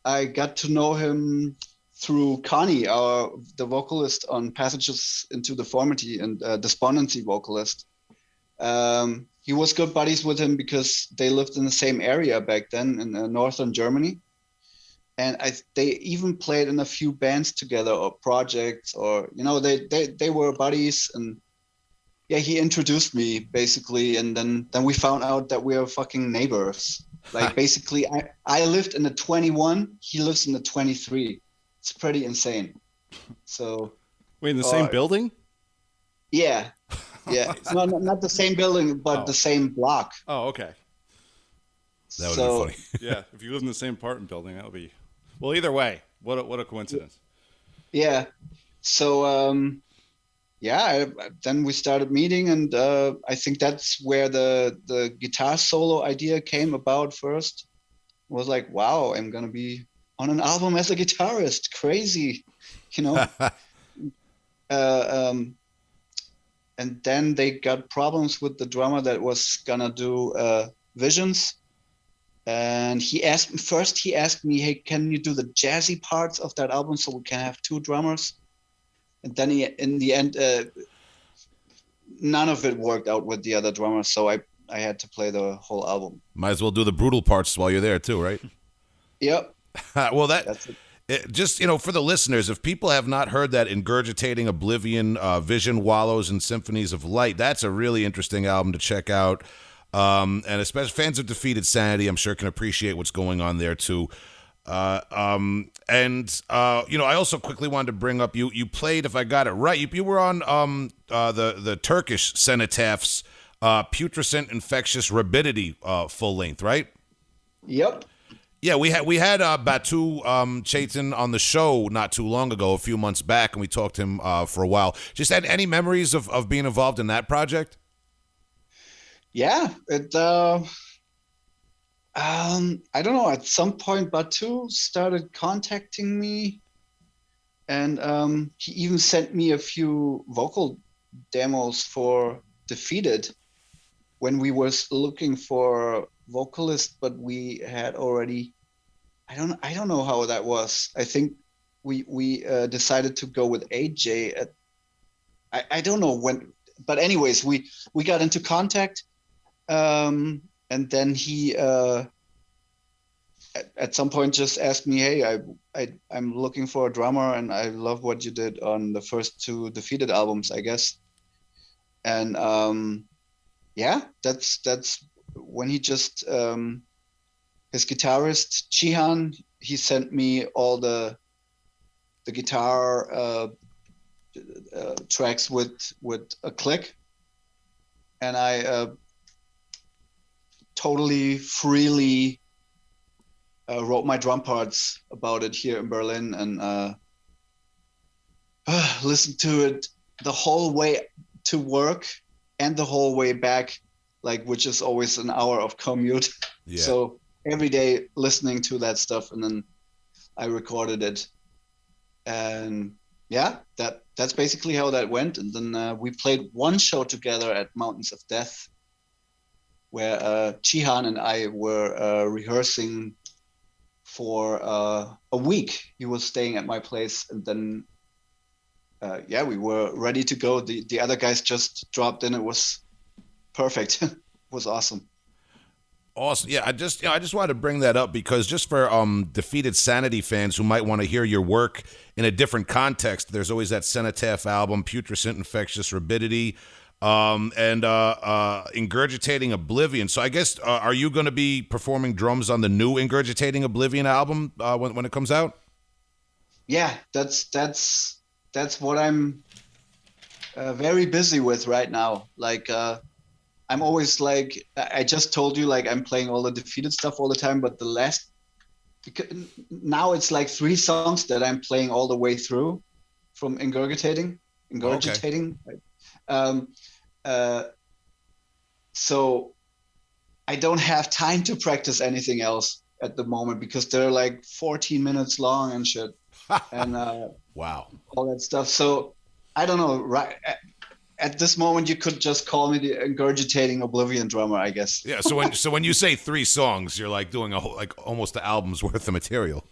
I got to know him through Connie, the vocalist on Passages into Deformity and Despondency vocalist. He was good buddies with him because they lived in the same area back then in northern Germany. And they even played in a few bands together or projects, or, they were buddies. And yeah, he introduced me basically. And then we found out that we are fucking neighbors. Like basically I lived in the 21, he lives in the 23. It's pretty insane. So wait, in the same building? Yeah. No, not the same building, but the same block. Oh, okay. That would be funny. Yeah, if you live in the same apartment building, that would be. Well, either way, what a coincidence. Yeah. So then we started meeting, and I think that's where the guitar solo idea came about first. It was like, wow, I'm gonna be on an album as a guitarist, crazy, and then they got problems with the drummer that was gonna do Visions, and he asked me, hey, can you do the jazzy parts of that album so we can have two drummers? And then in the end, none of it worked out with the other drummer, so I had to play the whole album. Might as well do the brutal parts while you're there too, right? Yep. Well, that's it. Just, for the listeners, if people have not heard that Ingurgitating Oblivion, Vision Wallows and Symphonies of Light, that's a really interesting album to check out. And especially fans of Defeated Sanity, I'm sure, can appreciate what's going on there too. I also quickly wanted to bring up, you played, if I got it right, you were on the Turkish Cenotaph's Putrescent Infectious Rabidity full length, right? Yep. Yeah, we had Batu Chaitin on the show not too long ago, a few months back, and we talked to him for a while. Just had any memories of being involved in that project? Yeah, I don't know. At some point, Batu started contacting me, and he even sent me a few vocal demos for Defeated when we was looking for vocalist, but we had already. I don't know how that was. I think we decided to go with AJ. I don't know when, but anyways, we got into contact, and then he at some point just asked me, "Hey, I'm looking for a drummer, and I love what you did on the first two Defeated albums, I guess." And yeah, that's when he just his guitarist Chihan, he sent me all the guitar tracks with a click, and I totally freely wrote my drum parts about it here in Berlin, and listened to it the whole way to work and the whole way back, like, which is always an hour of commute. Yeah. So every day listening to that stuff, and then I recorded it, and yeah, that's basically how that went. And then we played one show together at Mountains of Death, where Chihan and I were rehearsing for a week. He was staying at my place, and then yeah, we were ready to go. The other guys just dropped in. It was perfect. It was awesome. Awesome. Yeah, I just wanted to bring that up because just for Defeated Sanity fans who might want to hear your work in a different context, there's always that Cenotaph album, Putrescent Infectious Rabidity, and Ingurgitating Oblivion. So I guess are you going to be performing drums on the new Ingurgitating Oblivion album when it comes out? Yeah, that's what I'm very busy with right now. Like I'm always like, I just told you, like, I'm playing all the Defeated stuff all the time, but now it's like 3 songs that I'm playing all the way through from Ingurgitating. Okay. So I don't have time to practice anything else at the moment because they're like 14 minutes long and shit. And wow, all that stuff. So I don't know, right? At this moment, you could just call me the Ingurgitating Oblivion drummer, I guess. Yeah. So when you say 3 songs, you're like doing a whole, like almost the album's worth of material.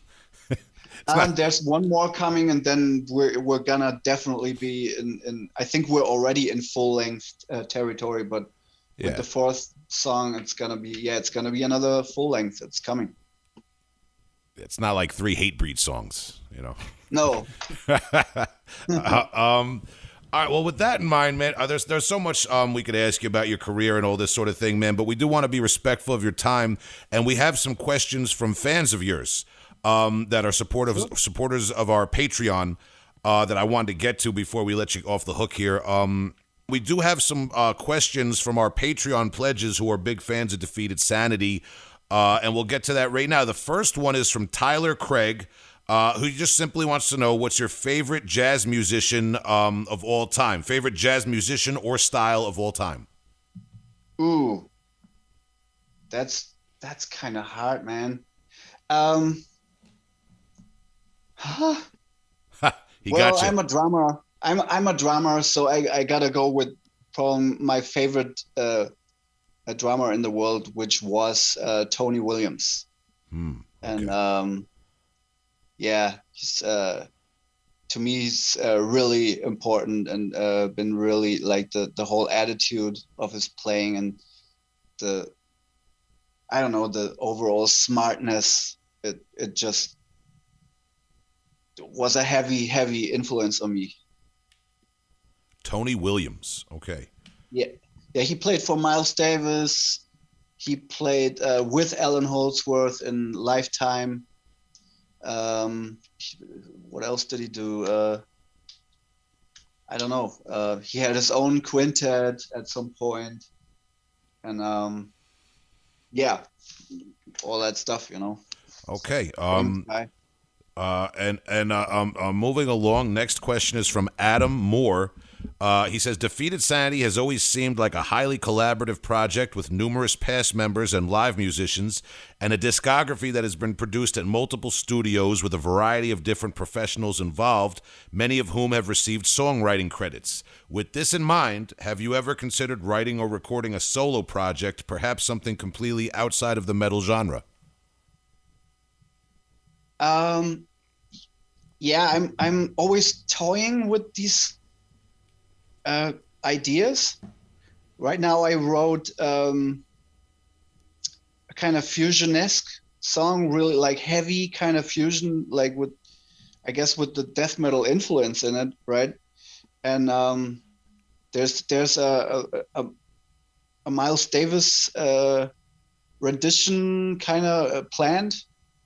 There's one more coming, and then we're gonna definitely be in. I think we're already in full length territory, but Yeah. with the 4th song, it's gonna be another full length. It's coming. It's not like 3 Hatebreed songs, you know. No. All right. Well, with that in mind, man, there's so much we could ask you about your career and all this sort of thing, man. But we do want to be respectful of your time, and we have some questions from fans of yours that are supporters of our Patreon that I wanted to get to before we let you off the hook here. We do have some questions from our Patreon pledges who are big fans of Defeated Sanity, and we'll get to that right now. The first one is from Tyler Craig, who just simply wants to know what's your favorite jazz musician of all time, favorite jazz musician or style of all time. Ooh, that's kind of hard, man. He well, got you. I'm a drummer. I'm a drummer, so I gotta go with probably my favorite drummer in the world, which was Tony Williams. Okay. And yeah, he's to me he's really important, and been really like the whole attitude of his playing, and the overall smartness. It just was a heavy influence on me. Tony Williams. Okay. Yeah, he played for Miles Davis. He played with Alan Holdsworth in Lifetime. What else did he do? I don't know. He had his own quintet at some point, and yeah, all that stuff, you know. Okay. famous guy. Moving along, next question is from Adam Moore. He says, Defeated Sanity has always seemed like a highly collaborative project with numerous past members and live musicians, and a discography that has been produced at multiple studios with a variety of different professionals involved, many of whom have received songwriting credits. With this in mind, have you ever considered writing or recording a solo project, perhaps something completely outside of the metal genre? Yeah, I'm always toying with these ideas. Right now, I wrote a kind of fusion-esque song, really like heavy kind of fusion, like with, I guess, with the death metal influence in it, right? And there's a Miles Davis rendition kind of planned,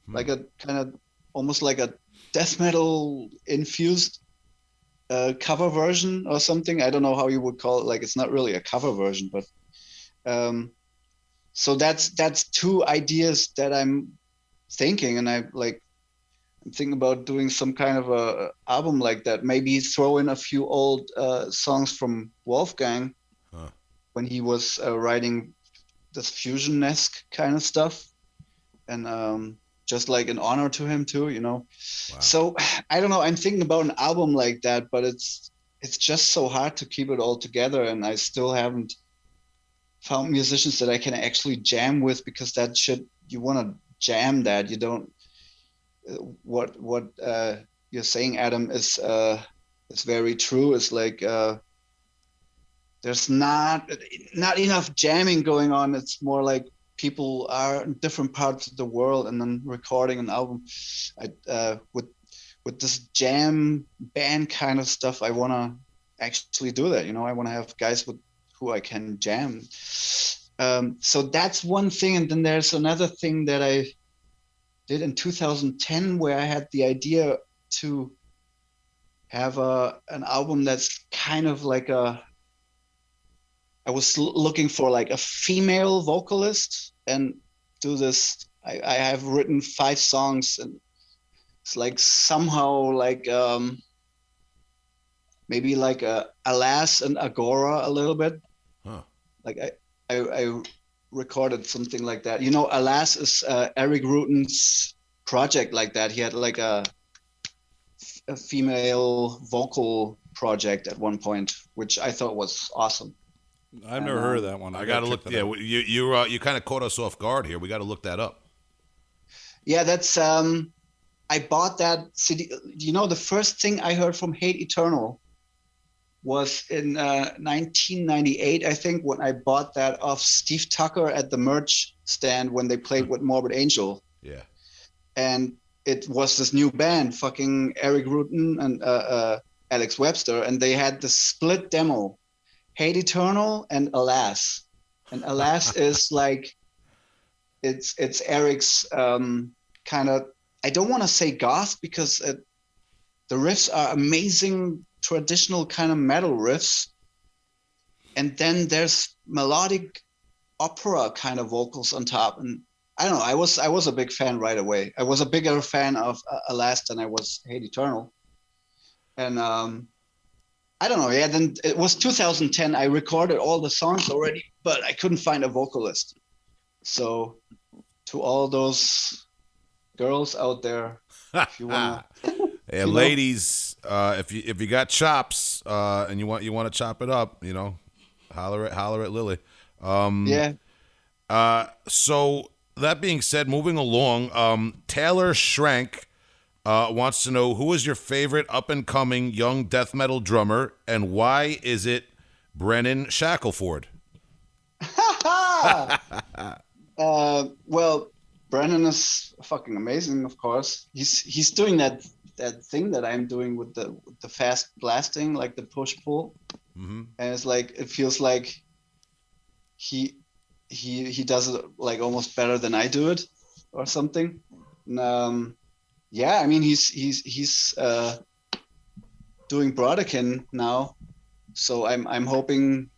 like a kind of almost like a death metal infused cover version or something. I don't know how you would call it. Like, it's not really a cover version, but so that's two ideas that I'm thinking, and I'm thinking about doing some kind of a album like that. Maybe throw in a few old songs from Wolfgang when he was writing this fusion-esque kind of stuff, and just like an honor to him too, you know. Wow. So I don't know. I'm thinking about an album like that, but it's just so hard to keep it all together, and I still haven't found musicians that I can actually jam with, because that shit, you want to jam that, you don't. What you're saying, Adam, is very true. It's like there's not enough jamming going on. It's more like people are in different parts of the world and then recording an album. With this jam band kind of stuff, I want to actually do that. You know, I want to have guys with who I can jam. So that's one thing. And then there's another thing that I did in 2010, where I had the idea to have an album that's kind of like I was looking for like a female vocalist and do this. I have written 5 songs, and it's like somehow like maybe like Alas and Agora a little bit. Huh. Like I recorded something like that. You know, Alas is Eric Rutan's project like that. He had like a female vocal project at one point, which I thought was awesome. I've never heard of that one. I got to look. Yeah, you kind of caught us off guard here. We got to look that up. Yeah, that's I bought that CD. You know, the first thing I heard from Hate Eternal was in 1998, I think, when I bought that off Steve Tucker at the merch stand when they played with Morbid Angel. Yeah. And it was this new band, fucking Eric Rutan and Alex Webster, and they had the split demo, Hate Eternal and Alas. And Alas is like, it's Eric's kind of, I don't want to say goth, because the riffs are amazing, traditional kind of metal riffs, and then there's melodic opera kind of vocals on top. And I don't know, I was a big fan right away. I was a bigger fan of Alas than I was Hate Eternal. And I don't know, yeah, then it was 2010. I recorded all the songs already, but I couldn't find a vocalist. So to all those girls out there, if you want to, yeah, ladies, if you got chops and you want to chop it up, you know, holler at Lily. Yeah. So that being said, moving along, Taylor Schrank wants to know, who is your favorite up and coming young death metal drummer, and why is it Brennan Shackelford? Well, Brennan is fucking amazing, of course. He's doing that thing that I'm doing with the fast blasting, like the push pull. Mm-hmm. And it's like, it feels like he does it like almost better than I do it or something. And, yeah, I mean, he's doing Brodekin now, so I'm hoping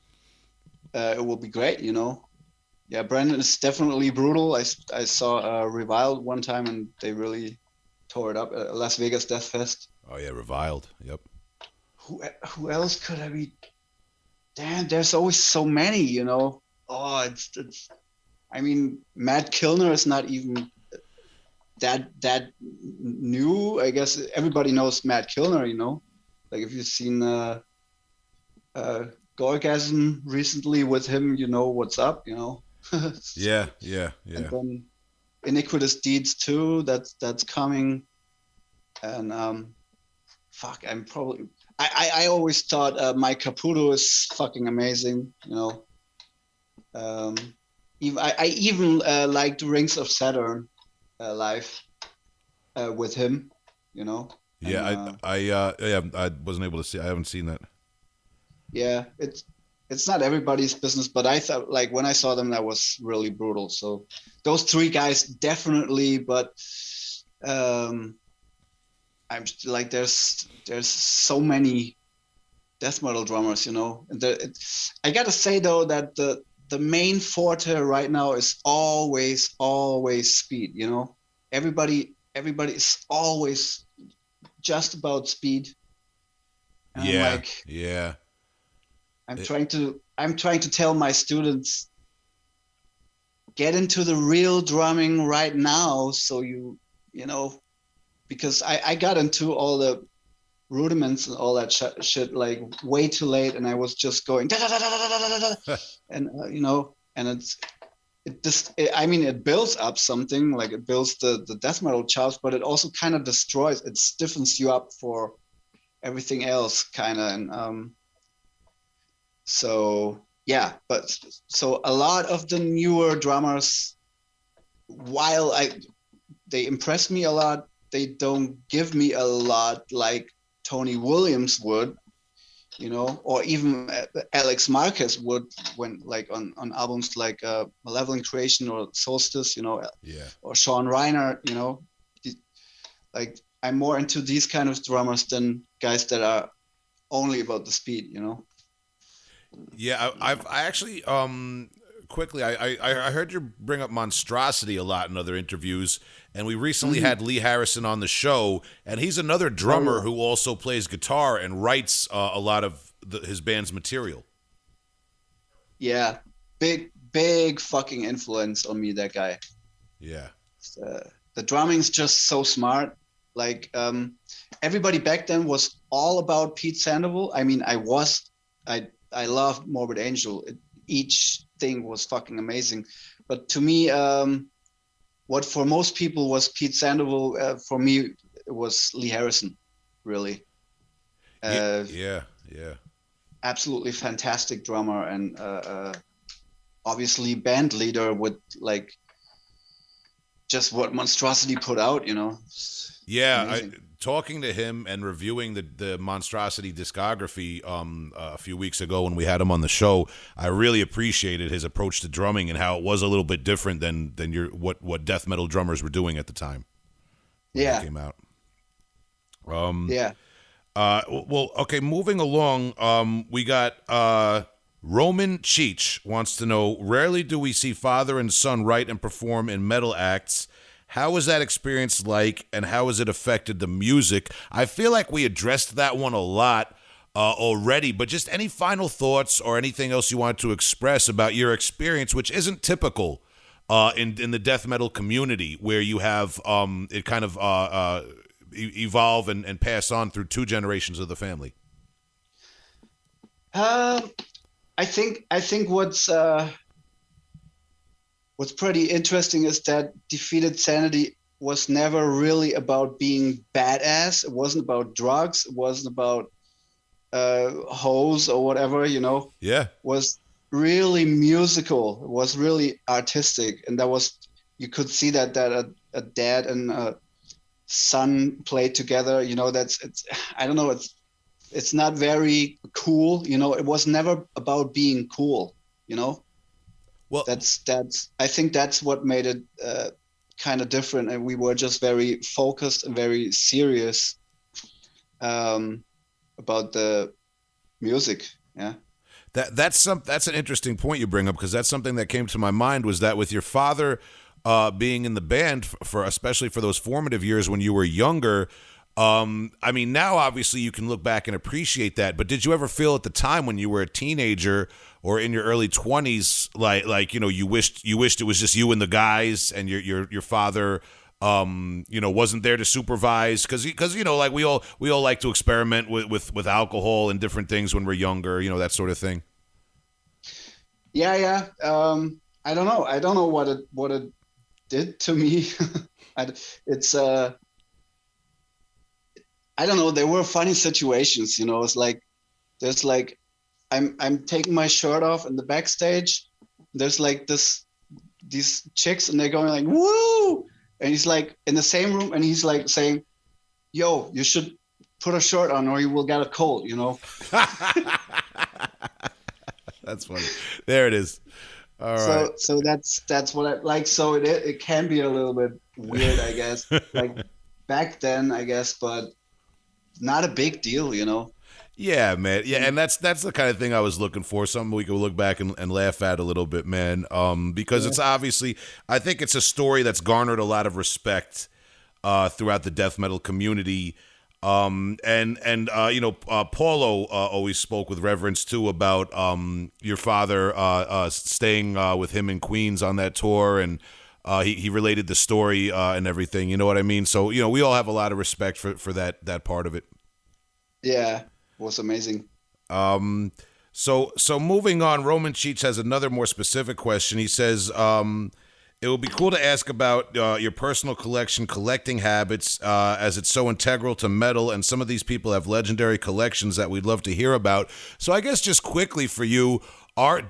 it will be great. You know, Yeah, Brandon is definitely brutal. I saw Reviled one time, and they really tore it up at Las Vegas Death Fest. Oh yeah, reviled. Yep. Who else could I be? Damn, there's always so many, you know. Oh, it's. I mean, Matt Kilner is not even that new. I guess everybody knows Matt Kilner, you know. Like if you've seen Gorgasm recently with him, you know what's up, you know. Yeah, yeah, yeah. And then Iniquitous Deeds too. That's coming, and fuck, I'm probably. I always thought Mike Caputo is fucking amazing, you know. Even I even liked Rings of Saturn live with him, you know. Yeah, And, I wasn't able to see. I haven't seen that. yeah, it's not everybody's business, but I thought like when I saw them, that was really brutal. So those three guys definitely, but I'm like there's so many death metal drummers, you know. And I gotta say though that the main forte right now is always speed, you know. Everybody is always just about speed. And Yeah, I'm like, yeah. I'm trying to tell my students, get into the real drumming right now, so you know, because I got into all the rudiments and all that shit like way too late, and I was just going da, da, da, da, da, da, da, da. And you know, and I mean, it builds up something, like it builds the death metal chops, but it also kind of destroys, it stiffens you up for everything else, kind of. And so yeah, but so a lot of the newer drummers, while they impress me a lot, they don't give me a lot like Tony Williams would, you know, or even Alex Marquez would, when like on albums like Malevolent Creation or Solstice, you know. Yeah. Or Sean Reiner, you know. Like I'm more into these kind of drummers than guys that are only about the speed, you know. Yeah, I actually quickly I heard you bring up Monstrosity a lot in other interviews, and we recently had Lee Harrison on the show, and he's another drummer who also plays guitar and writes a lot of his band's material. Yeah, big fucking influence on me, that guy. Yeah. The drumming's just so smart. Like everybody back then was all about Pete Sandoval. I mean, I loved Morbid Angel. Each thing was fucking amazing. But to me, what for most people was Pete Sandoval, for me, it was Lee Harrison, really. Yeah. Absolutely fantastic drummer, and obviously band leader with like just what Monstrosity put out, you know. Yeah, talking to him and reviewing the Monstrosity discography a few weeks ago when we had him on the show, I really appreciated his approach to drumming and how it was a little bit different than what death metal drummers were doing at the time when that came out. Yeah. Well, okay, moving along, we got Roman Cheech wants to know, rarely do we see father and son write and perform in metal acts. How was that experience like, and how has it affected the music? I feel like we addressed that one a lot already, but just any final thoughts or anything else you want to express about your experience, which isn't typical in the death metal community, where you have it kind of evolve and pass on through two generations of the family. I think what's pretty interesting is that Defeated Sanity was never really about being badass. It wasn't about drugs. It wasn't about hoes or whatever, you know. Yeah. It was really musical. It was really artistic, and you could see that a dad and a son played together. You know, I don't know. It's not very cool. You know, it was never about being cool. You know. Well, I think that's what made it kind of different, and we were just very focused and very serious about the music. Yeah. That's an interesting point you bring up, because that's something that came to my mind, was that with your father being in the band for especially for those formative years when you were younger. I mean, now obviously you can look back and appreciate that, but did you ever feel at the time when you were a teenager or in your early 20s, like you wished it was just you and the guys, and your father wasn't there to supervise, because like we all like to experiment with alcohol and different things when we're younger, that sort of thing. Yeah. I don't know. I don't know what it did to me. It's I don't know. There were funny situations, It's like there's like I'm taking my shirt off in the backstage. There's like these chicks, and they're going like woo, and he's like in the same room, and he's like saying, "Yo, you should put a shirt on, or you will get a cold," That's funny. There it is. All right. So that's what I like. So it can be a little bit weird, I guess. Like back then, I guess, but not a big deal, Yeah, man. Yeah, and that's the kind of thing I was looking for. Something we could look back and laugh at a little bit, man. Because it's obviously, I think it's a story that's garnered a lot of respect throughout the death metal community. Paulo always spoke with reverence too about your father staying with him in Queens on that tour, and he related the story and everything. You know what I mean? So we all have a lot of respect for that part of it. Yeah, it was amazing. So moving on, Roman Cheech has another more specific question. He says, it would be cool to ask about your personal collecting habits, as it's so integral to metal, and some of these people have legendary collections that we'd love to hear about. So I guess just quickly for you,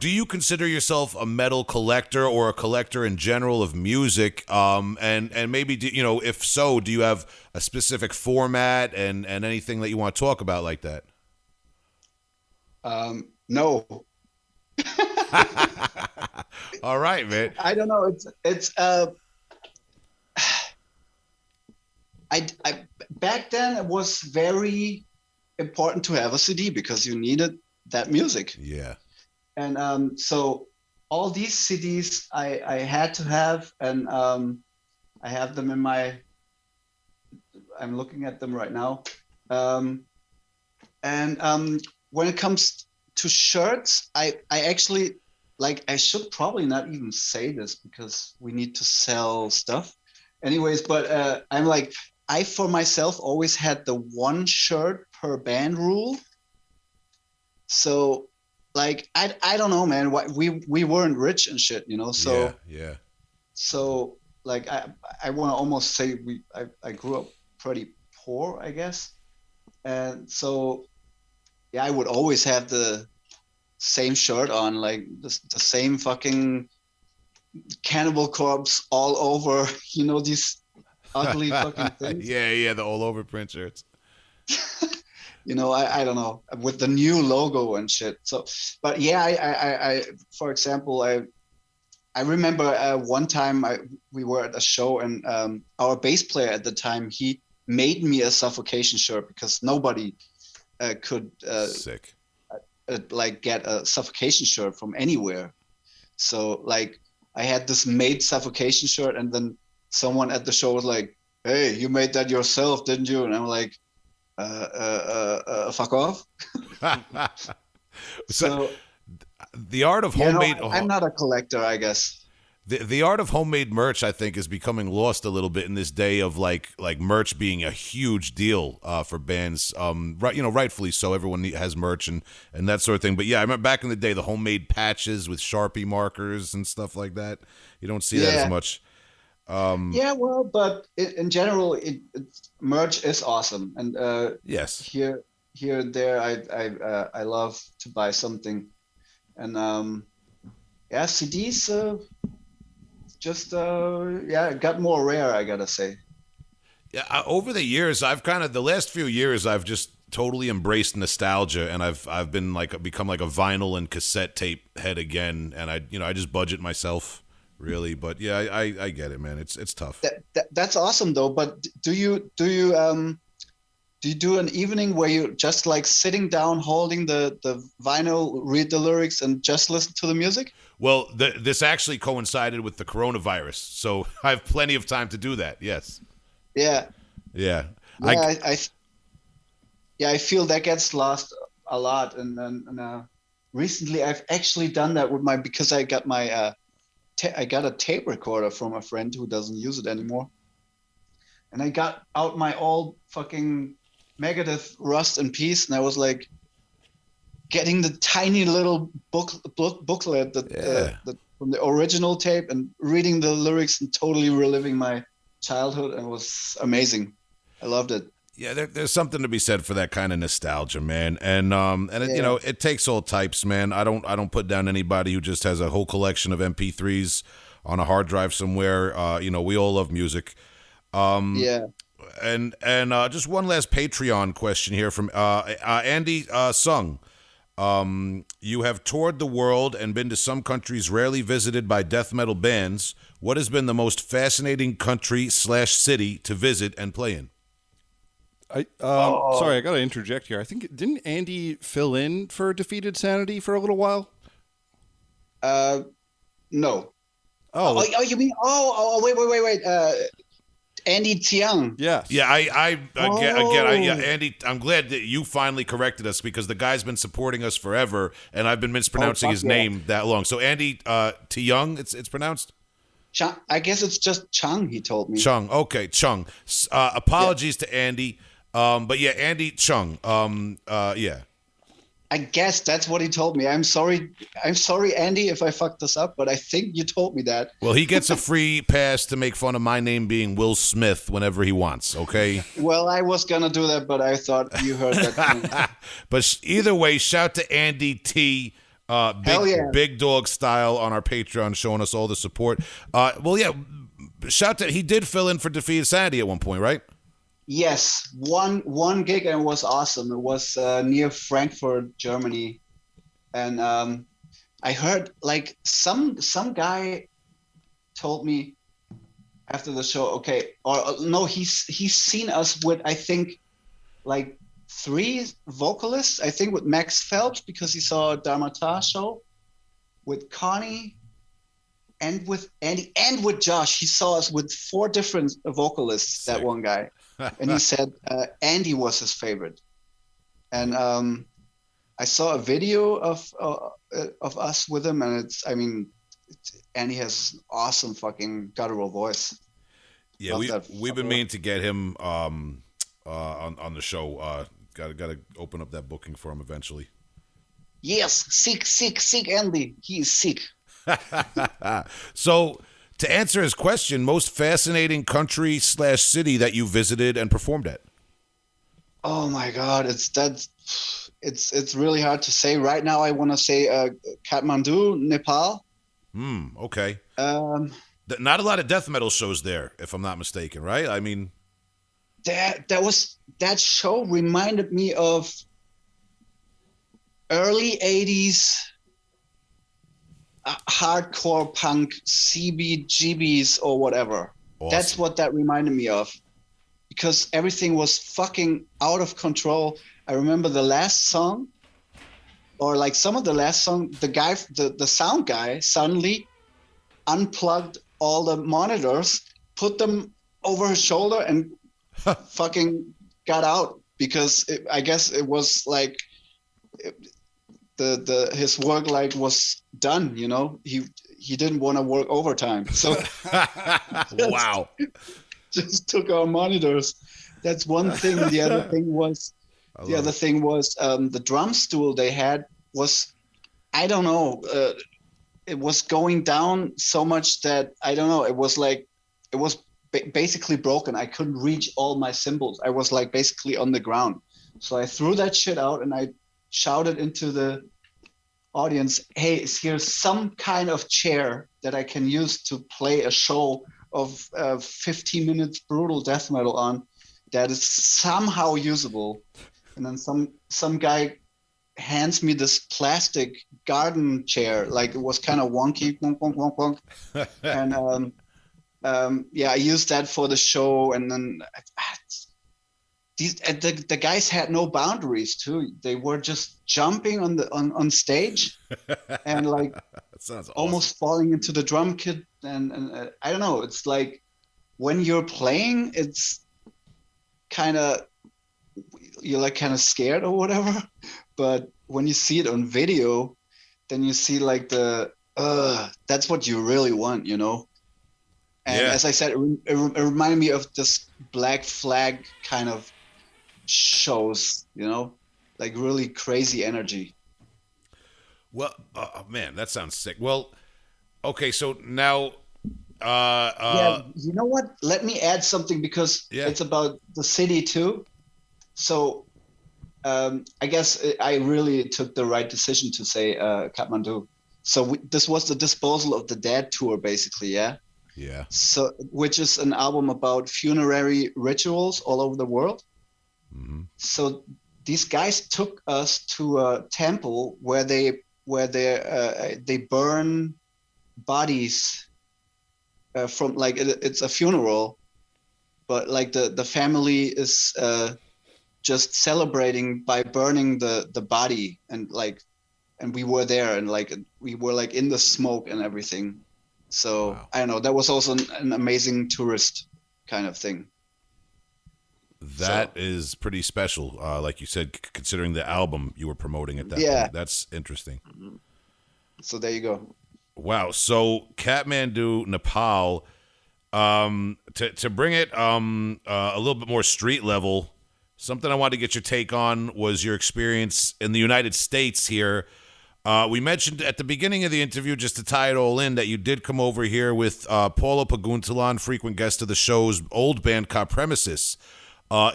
do you consider yourself a metal collector, or a collector in general of music? And maybe, if so, do you have a specific format and anything that you want to talk about like that? No. All right, man. I don't know. It's I back then it was very important to have a CD because you needed that music. Yeah. And so all these CDs I had to have, and I have them I'm looking at them right now. When it comes to shirts, I actually, like, I should probably not even say this because we need to sell stuff anyways, but I'm like, I for myself always had the one shirt per band rule. So like, I don't know, man, we weren't rich and shit, so yeah. So like, I want to almost say I grew up pretty poor, I guess. And so yeah, I would always have the same shirt on, like the same fucking Cannibal Corpse all over, these ugly fucking things. Yeah, the all over print shirts. I don't know, with the new logo and shit. So, but yeah, I for example, I remember one time we were at a show, and our bass player at the time, he made me a Suffocation shirt because nobody could sick like get a Suffocation shirt from anywhere. So like, I had this made Suffocation shirt, and then someone at the show was like, "Hey, you made that yourself, didn't you?" And I'm like, fuck off. So the art of homemade. I'm not a collector, I guess. The art of homemade merch, I think, is becoming lost a little bit in this day of like merch being a huge deal for bands. Rightfully so. Everyone has merch and that sort of thing. But yeah, I remember back in the day, the homemade patches with Sharpie markers and stuff like that. You don't see that as much. Yeah, well, but in general, merch is awesome, and yes, here and there, I love to buy something, and CDs. Just it got more rare, I gotta say. Yeah, over the years, the last few years, I've just totally embraced nostalgia, and I've been become like a vinyl and cassette tape head again, and I just budget myself, really. But yeah, I get it, man. It's tough. That's awesome though. But do you Do you do an evening where you just like sitting down, holding the vinyl, read the lyrics, and just listen to the music? Well, this actually coincided with the coronavirus, so I have plenty of time to do that. Yes. Yeah, Yeah. yeah. I feel that gets lost a lot, and then recently I've actually done that with because I got my I got a tape recorder from a friend who doesn't use it anymore, and I got out my old fucking Megadeth Rust in Peace, and I was like getting the tiny little booklet from the original tape and reading the lyrics and totally reliving my childhood, and it was amazing. I loved it. Yeah, there's something to be said for that kind of nostalgia, man, and it, Yeah. it takes all types, man. I don't put down anybody who just has a whole collection of MP3s on a hard drive somewhere. We all love music. Yeah. And just one last Patreon question here from Andy Sung. You have toured the world and been to some countries rarely visited by death metal bands. What has been the most fascinating country/city to visit and play in? Sorry, I got to interject here. I think didn't Andy fill in for Defeated Sanity for a little while? No. Oh, You mean? Wait. Andy Tiang. yes. Yeah, Andy, I'm glad that you finally corrected us because the guy's been supporting us forever, and I've been mispronouncing his name that long. So Andy Tiang, it's pronounced. Chang, I guess it's just Chang. He told me. Chung. Okay, Chung. Apologies to Andy. But yeah, Andy Chung. Yeah. I guess that's what he told me. I'm sorry, Andy, if I fucked this up, but I think you told me that. Well, he gets a free pass to make fun of my name being Will Smith whenever he wants. Okay. Well, I was gonna do that, but I thought you heard that. But either way, shout to Andy T. Hell yeah. Big dog style on our Patreon, showing us all the support. Well, yeah, shout to he did fill in for Defeated Sanity at one point, right? Yes, one gig, and it was awesome. It was near Frankfurt, Germany, and I heard like some guy told me after the show. Okay, or no, he's seen us with I think like 3 vocalists. I think with Max Phelps because he saw a Dharmata show, with Connie, and with Andy and with Josh. He saw us with 4 different vocalists. Sick. That one guy. And he said Andy was his favorite, and I saw a video of us with him, and Andy has awesome fucking guttural voice. Yeah, we've been meaning to get him on the show. Got to open up that booking for him eventually. Yes, sick, Andy. He is sick. So, to answer his question, most fascinating country/city that you visited and performed at? Oh my God, it's really hard to say right now. I want to say Kathmandu, Nepal. Okay. Not a lot of death metal shows there, if I'm not mistaken, right? I mean, that show reminded me of early '80s. Hardcore punk CBGBs or whatever. Awesome. That's what that reminded me of, because everything was fucking out of control. I remember the last song, or like some of the last song, the sound guy suddenly unplugged all the monitors, put them over his shoulder, and fucking got out because I guess it was like his work like was done, he didn't want to work overtime, so wow, just took our monitors. That's one thing. The other thing was the drum stool they had was, I don't know, it was going down so much that I don't know, it was basically broken. I couldn't reach all my cymbals. I was like basically on the ground, so I threw that shit out and I shouted into the audience, hey, is here some kind of chair that I can use to play a show of 15 minutes brutal death metal on that is somehow usable? And then some guy hands me this plastic garden chair, like it was kind of wonky, and I used that for the show. And then the guys had no boundaries too. They were just jumping on stage and like That sounds awesome. almost falling into the drum kit. And I don't know. It's like when you're playing, it's kind of you're like kind of scared or whatever. But when you see it on video, then you see like that's what you really want, you know. And Yeah. as I said, it reminded me of this Black Flag kind of shows, you know, like really crazy energy. Well, man, that sounds sick. Well, okay, so now, Yeah, you know what? Let me add something because Yeah. it's about the city too. So I guess I really took the right decision to say Kathmandu. So this was the Disposal of the Dead tour, basically, yeah. yeah, So which is an album about funerary rituals all over the world. hmm So these guys took us to a temple where they burn bodies from like it's a funeral, but like the family is just celebrating by burning the body and we were there and like we were like in the smoke and everything. So Wow. I don't know. That was also an amazing tourist kind of thing. that is pretty special. Like you said, considering the album you were promoting at that Yeah. point, that's interesting. So there you go. Wow. So Kathmandu, Nepal, to bring it a little bit more street level. Something I wanted to get your take on was your experience in the United States here. We mentioned at the beginning of the interview, just to tie it all in, that you did come over here with Paulo Paguntalan, frequent guest of the show's old band Car Premises,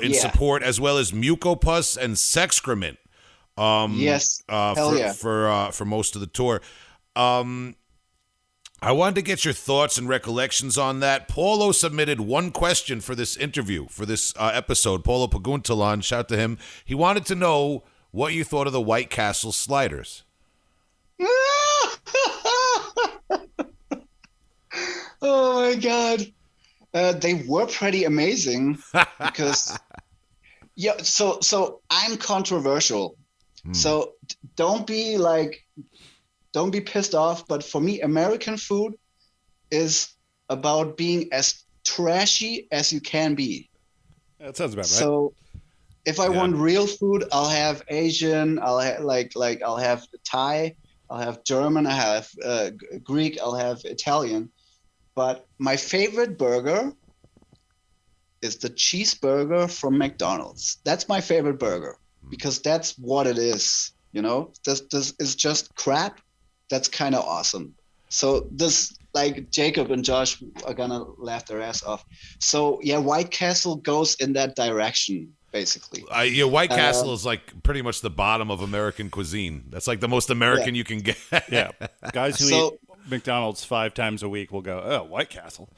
in Yeah. support, as well as Mucopus and Sexcrement. Yes. Hell yeah. For most of the tour. I wanted to get your thoughts and recollections on that. Paulo submitted one question for this interview, for this episode. Paulo Paguntalan, shout to him. He wanted to know what you thought of the White Castle sliders. Oh my god. They were pretty amazing because yeah, so I'm controversial. So don't be pissed off, but for me American food is about being as trashy as you can be. That sounds about right. So if I want real food, I'll have Asian, I'll have I'll have Thai, I'll have German, I have Greek, I'll have Italian. But my favorite burger is the cheeseburger from McDonald's. That's my favorite burger because that's what it is. You know, this is just crap. That's kind of awesome. So this, like Jacob and Josh are gonna laugh their ass off. So yeah, White Castle goes in that direction. Basically, White Castle is like pretty much the bottom of American cuisine. That's like the most American you can get. Yeah, guys who eat McDonald's 5 times a week will go, "Oh, White Castle."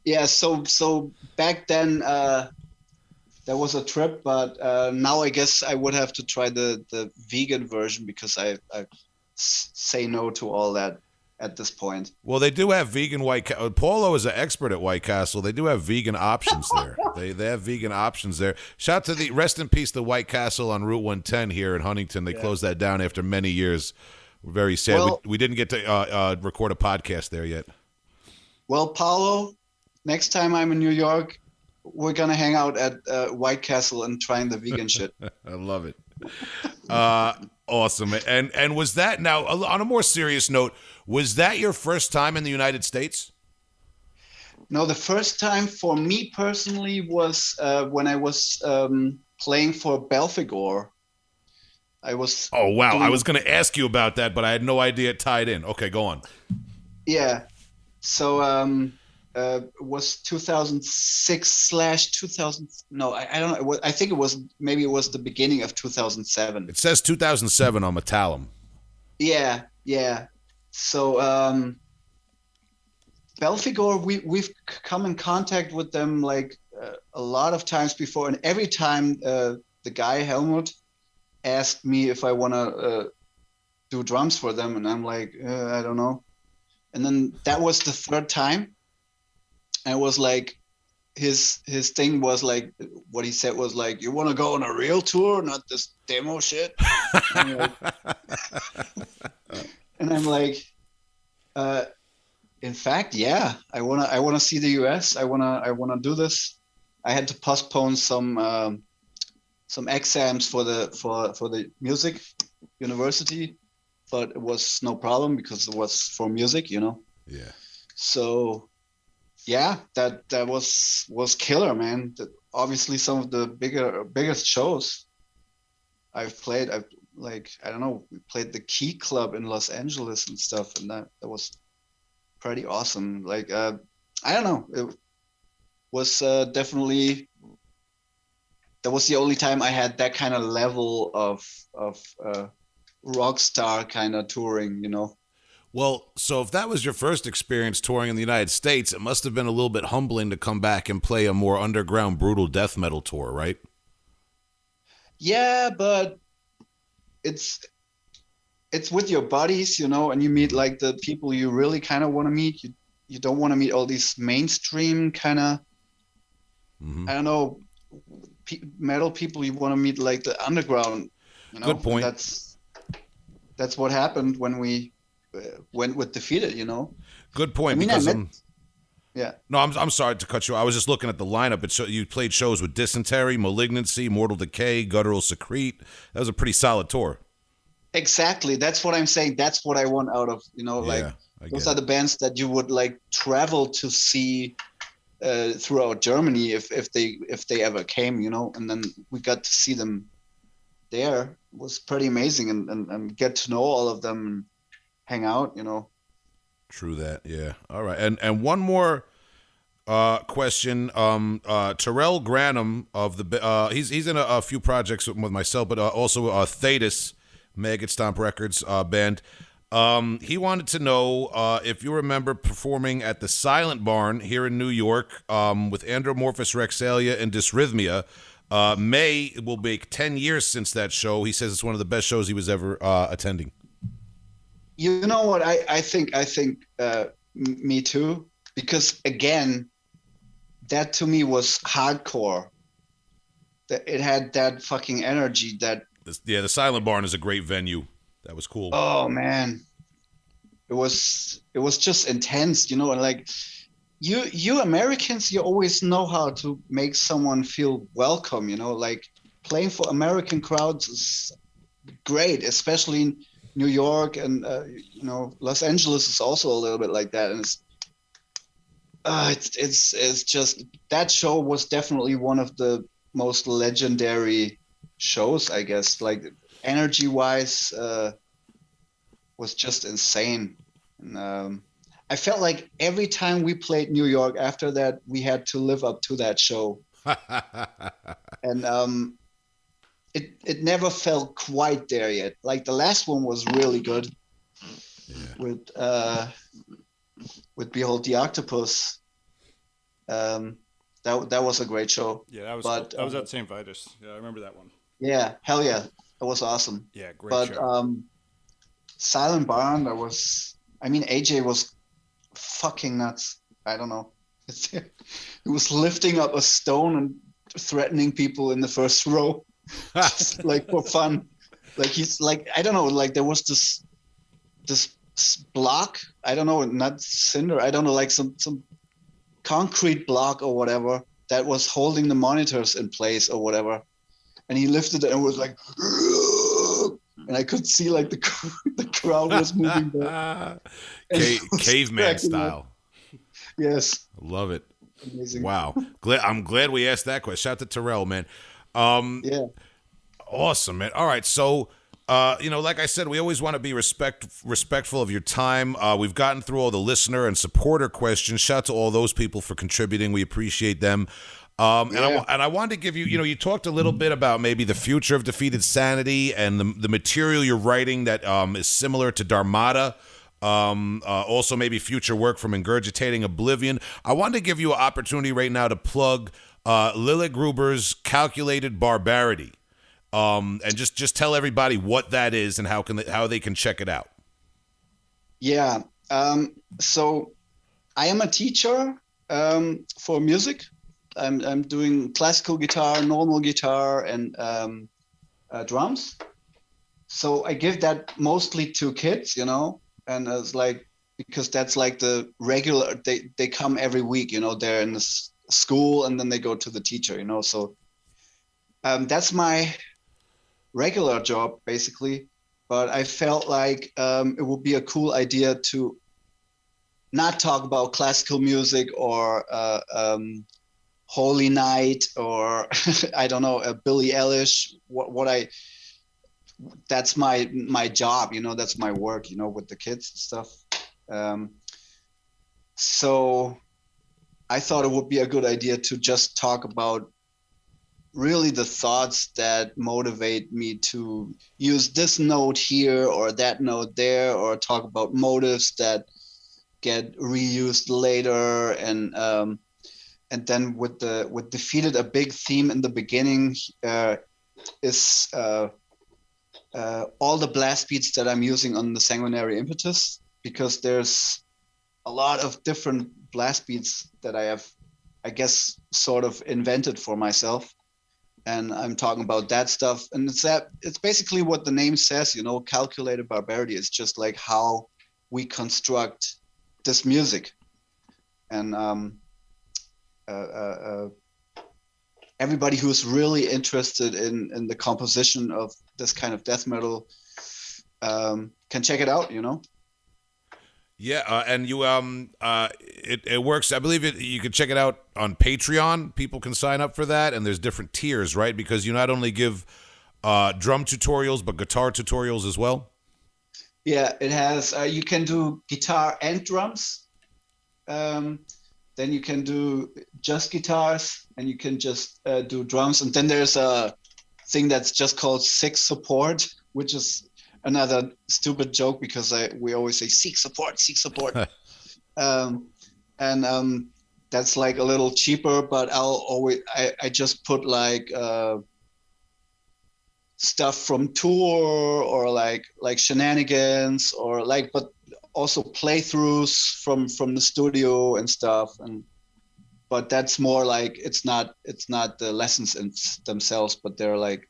Yeah, so back then there was a trip, but now I guess I would have to try the vegan version because I say no to all that at this point. Well, they do have vegan White Castle. Paulo is an expert at White Castle. They do have vegan options there. They have vegan options there. Shout to the rest in peace, the White Castle on Route 110 here in Huntington. They closed that down after many years. We're very sad. Well, we didn't get to record a podcast there yet. Well, Paulo, next time I'm in New York, we're gonna hang out at White Castle and trying the vegan shit. I love it. Awesome. And was that, now on a more serious note, was that your first time in the United States? No, the first time for me personally was when I was playing for Belfagor. I was. Oh, wow. I was going to ask you about that, but I had no idea it tied in. Okay, go on. Yeah. So it was 2006/2000. No, I don't know. I think it was the beginning of 2007. It says 2007 on Metallum. Yeah. So Belfagor, we've come in contact with them like a lot of times before, and every time the guy Helmut asked me if I want to do drums for them, and I'm like, I don't know. And then that was the third time. I was like, his thing was like, what he said was like, you want to go on a real tour, not this demo shit. And I'm like, uh, in fact, yeah, I wanna see the US. I wanna do this. I had to postpone some exams for the music university, but it was no problem because it was for music, you know. Yeah. So yeah, that was killer, man. Obviously, some of the biggest shows I've played. I've like, I don't know, we played the Key Club in Los Angeles and stuff, and that was pretty awesome. Like, I don't know, it was definitely, that was the only time I had that kind of level of rock star kind of touring, you know. Well, so if that was your first experience touring in the United States, it must have been a little bit humbling to come back and play a more underground, brutal death metal tour, right? Yeah, but it's with your buddies, you know, and you meet like the people you really kind of want to meet. You don't want to meet all these mainstream kind of, I don't know, metal people. You want to meet like the underground, you know. Good point. And that's what happened when we went with Defeated, you know. Good point. I mean, because yeah. no, I'm sorry to cut you. I was just looking at the lineup. You played shows with Dysentery, Malignancy, Mortal Decay, Guttural Secrete. That was a pretty solid tour. Exactly. That's what I'm saying. That's what I want out of, you know, like those are the bands that you would like travel to see throughout Germany if they ever came, you know, and then we got to see them there. It was pretty amazing and get to know all of them and hang out, you know. True that, yeah. All right, and one more question. Terrell Granum of the he's in a few projects with myself, but also Thetis, Maggot Stomp Records band. He wanted to know if you remember performing at the Silent Barn here in New York with Andromorphous Rexalia and Dysrhythmia. May will make 10 years since that show. He says it's one of the best shows he was ever attending. You know what? I think me too, because again, that to me was hardcore. That it had that fucking energy. The Silent Barn is a great venue. That was cool. Oh man, it was just intense, you know. And like you Americans, you always know how to make someone feel welcome, you know. Like playing for American crowds is great, especially in New York, and you know, Los Angeles is also a little bit like that. And it's just, that show was definitely one of the most legendary shows, I guess. Like energy wise, was just insane. And I felt like every time we played New York after that, we had to live up to that show. And it never felt quite there yet. Like the last one was really good. Yeah. With Behold the Octopus. That was a great show. Yeah, that was at St. Vitus. Yeah, I remember that one. Yeah, hell yeah. That was awesome. Yeah, great show. But Silent Barn, AJ was fucking nuts. I don't know. He was lifting up a stone and threatening people in the first row. Just like for fun. Like he's like, I don't know, like there was this block, I don't know, not cinder, I don't know, like some concrete block or whatever that was holding the monitors in place or whatever, and he lifted it and was like, and I could see like the crowd was moving back. Caveman style. Yes, love it. Amazing. Wow, I'm glad we asked that question. Shout out to Terrell, man. Yeah, awesome, man. All right, so like I said, we always want to be respectful of your time. We've gotten through all the listener and supporter questions. Shout out to all those people for contributing. We appreciate them. And I wanted to give you, you talked a little bit about maybe the future of Defeated Sanity and the material you're writing that is similar to Dharmata. Also maybe future work from Ingurgitating Oblivion. I wanted to give you an opportunity right now to plug Lille Gruber's Calculated Barbarity. And just tell everybody what that is and how they can check it out. Yeah. So I am a teacher for music, I'm doing classical guitar, normal guitar, and drums. So I give that mostly to kids, and it's like, because that's like the regular, they come every week, they're in the school and then they go to the teacher, so that's my regular job basically. But I felt like it would be a cool idea to not talk about classical music or Holy Night or I don't know, Billie Eilish. That's my job, that's my work, with the kids and stuff. So I thought it would be a good idea to just talk about really the thoughts that motivate me to use this note here or that note there, or talk about motives that get reused later. And then with Defeated, a big theme in the beginning is all the blast beats that I'm using on the Sanguinary Impetus, because there's a lot of different blast beats that I have, I guess, sort of invented for myself. And I'm talking about that stuff. And it's basically what the name says, calculated barbarity. It's just like how we construct this music. And everybody who's really interested in the composition of this kind of death metal can check it out, Yeah, and you it works. I believe you can check it out on Patreon. People can sign up for that, and there's different tiers, right? Because you not only give drum tutorials but guitar tutorials as well. Yeah, it has. You can do guitar and drums. Then you can do just guitars, and you can just do drums. And then there's a thing that's just called Sick Support, which is another stupid joke, because we always say seek support. That's like a little cheaper, but I just put like stuff from tour, or like shenanigans, or but also playthroughs from the studio and stuff. But that's more like, it's not the lessons themselves, but they're like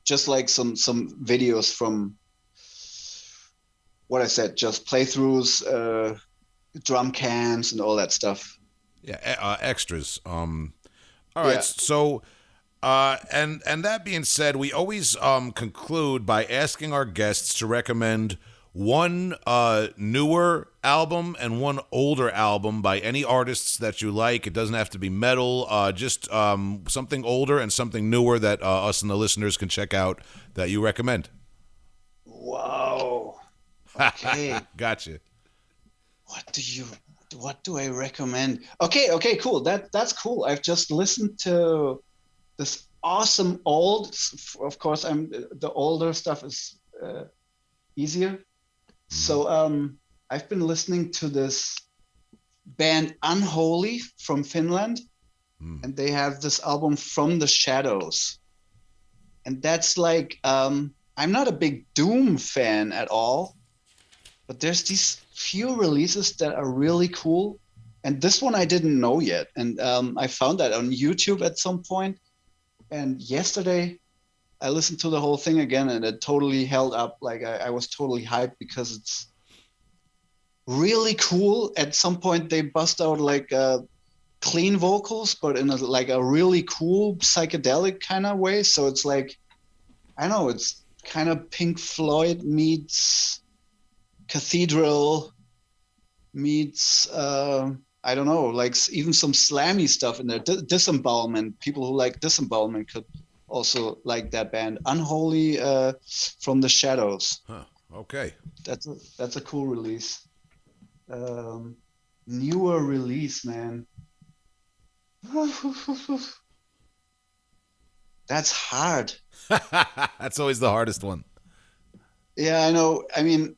just like some videos from what I said, just playthroughs, drum cams, and all that stuff. Yeah, extras. All right, yeah. So, and that being said, we always conclude by asking our guests to recommend one newer album and one older album by any artists that you like. It doesn't have to be metal, just something older and something newer that us and the listeners can check out that you recommend. Wow. Okay. Gotcha. What do I recommend? Okay, cool. That's cool. I've just listened to this awesome old. Of course, the older stuff is easier. So I've been listening to this band Unholy from Finland, and they have this album From the Shadows. And that's like, I'm not a big Doom fan at all, but there's these few releases that are really cool. And this one I didn't know yet. And I found that on YouTube at some point. And yesterday I listened to the whole thing again, and it totally held up. Like I was totally hyped, because it's really cool. At some point they bust out like clean vocals, but in a really cool psychedelic kind of way. So it's like, I don't know, it's kind of Pink Floyd meets Cathedral meets I don't know, like even some slammy stuff in there. Disembowelment. People who like Disembowelment could also like that band. Unholy From the Shadows. Huh. Okay. That's a cool release. Newer release, man. That's hard. That's always the hardest one. Yeah, I know. I mean,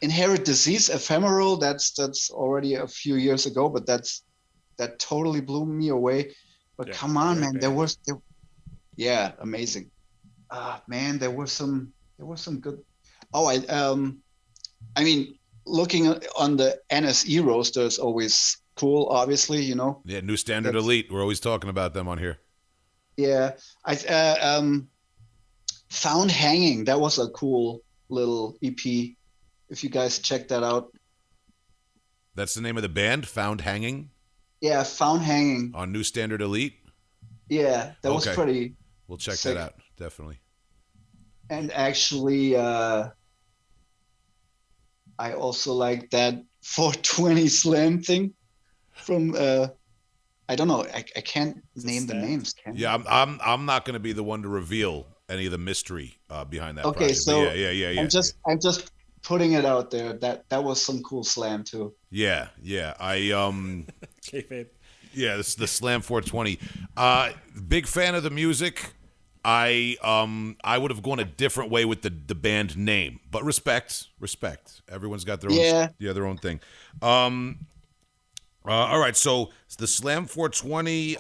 Inherit Disease, Ephemeral, that's already a few years ago, but that totally blew me away. But come on, man, there yeah, amazing. Man, there were some good. I mean, looking on the NSE roster is always cool, obviously, you know. Yeah, New Standard That's- Elite. We're always talking about them on here. Yeah, Found Hanging. That was a cool little EP. If you guys check that out. That's the name of the band, Found Hanging, Yeah, Found Hanging. on New Standard Elite. Yeah, that was Okay. pretty. We'll check Sick. that out, definitely. And actually, I also like that 420 Slam thing from. I don't know. I can't name the names. Can Yeah, I'm not going to be the one to reveal any of the mystery behind that. Okay, project. so But yeah. I'm just putting it out there. That was some cool slam too. Yeah. Kayfabe. Yeah, this is the Slam 420. Big fan of the music. I would have gone a different way with the band name, but respect. Everyone's got their own their own thing. All right, so the Slam 420,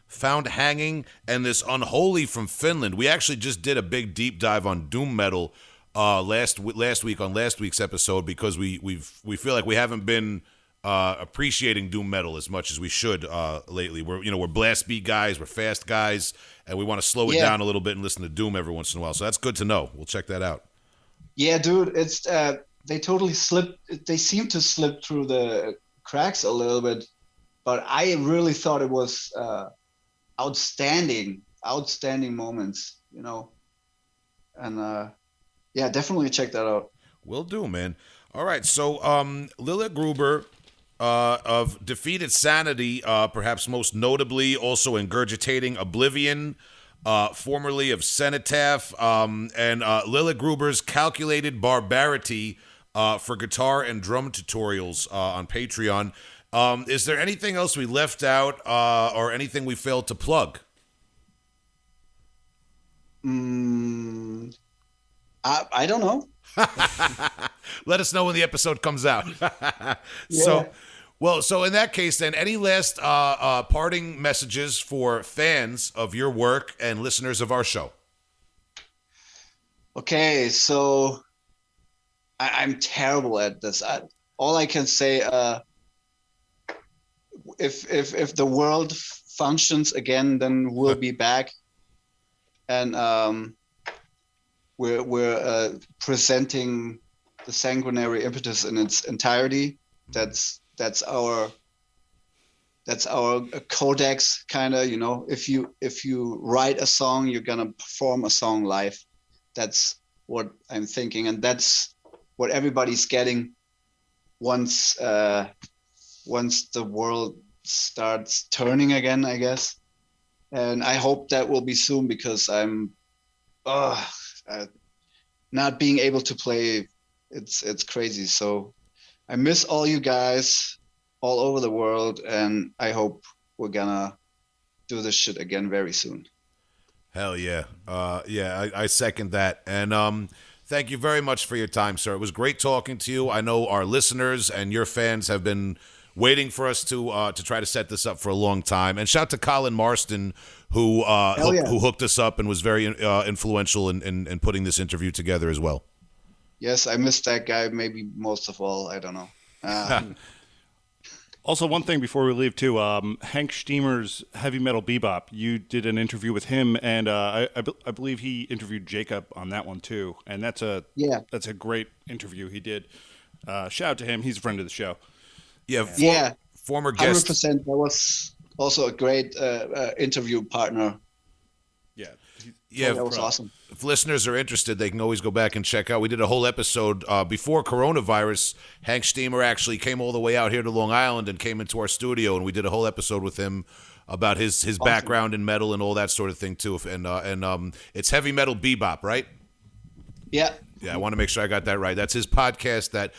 Found Hanging, and this Unholy from Finland. We actually just did a big deep dive on doom metal last week on last week's episode because we feel like we haven't been appreciating doom metal as much as we should lately. We're blast beat guys, we're fast guys, and we want to slow it down a little bit and listen to doom every once in a while. So that's good to know. We'll check that out. Yeah, dude, it's they totally slipped. They seem to slip through the cracks a little bit, but I really thought it was outstanding moments, you know. And yeah, definitely check that out. Will do, man. All right, so Lille Gruber of Defeated Sanity, perhaps most notably also ingurgitating Oblivion, formerly of Cenotaph, and Lille Gruber's Calculated Barbarity for guitar and drum tutorials on Patreon. Is there anything else we left out or anything we failed to plug? I don't know. Let us know when the episode comes out. So in that case, then, any last parting messages for fans of your work and listeners of our show? Okay, so I'm terrible at this. All I can say, if the world functions again, then we'll be back, and we're presenting the Sanguinary Impetus in its entirety. That's our codex, kind of. You know, if you write a song, you're gonna perform a song live. That's what I'm thinking, and that's what everybody's getting once the world starts turning again, I guess. And I hope that will be soon, because I'm not being able to play. It's crazy. So I miss all you guys all over the world, and I hope we're gonna do this shit again very soon. Hell yeah. I second that. And thank you very much for your time, sir. It was great talking to you. I know our listeners and your fans have been waiting for us to try to set this up for a long time. And shout to Colin Marston, who hooked us up and was very influential in putting this interview together as well. Yes, I missed that guy maybe most of all. I don't know. Also, one thing before we leave, too, Hank Steamer's Heavy Metal Bebop, you did an interview with him, and I believe he interviewed Jacob on that one, too. And that's a great interview he did. Shout out to him. He's a friend of the show. Former guest. 100%. That was also a great interview partner. That was awesome. If listeners are interested, they can always go back and check out. We did a whole episode before coronavirus. Hank Steamer actually came all the way out here to Long Island and came into our studio, and we did a whole episode with him about his awesome background in metal and all that sort of thing too. And it's Heavy Metal Bebop, right? Yeah. I want to make sure I got that right. That's his podcast that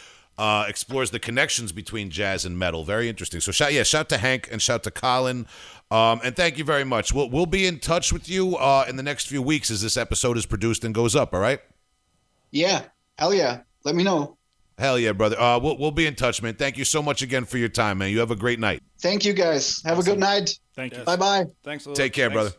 explores the connections between jazz and metal. Very interesting. So shout to Hank and shout to Colin. And thank you very much. We'll be in touch with you in the next few weeks as this episode is produced and goes up. All right? Yeah. Hell yeah. Let me know. Hell yeah, brother. We'll be in touch, man. Thank you so much again for your time, man. You have a great night. Thank you, guys. Have a good night. Thank you. Bye-bye. Thanks a lot. Take care, brother.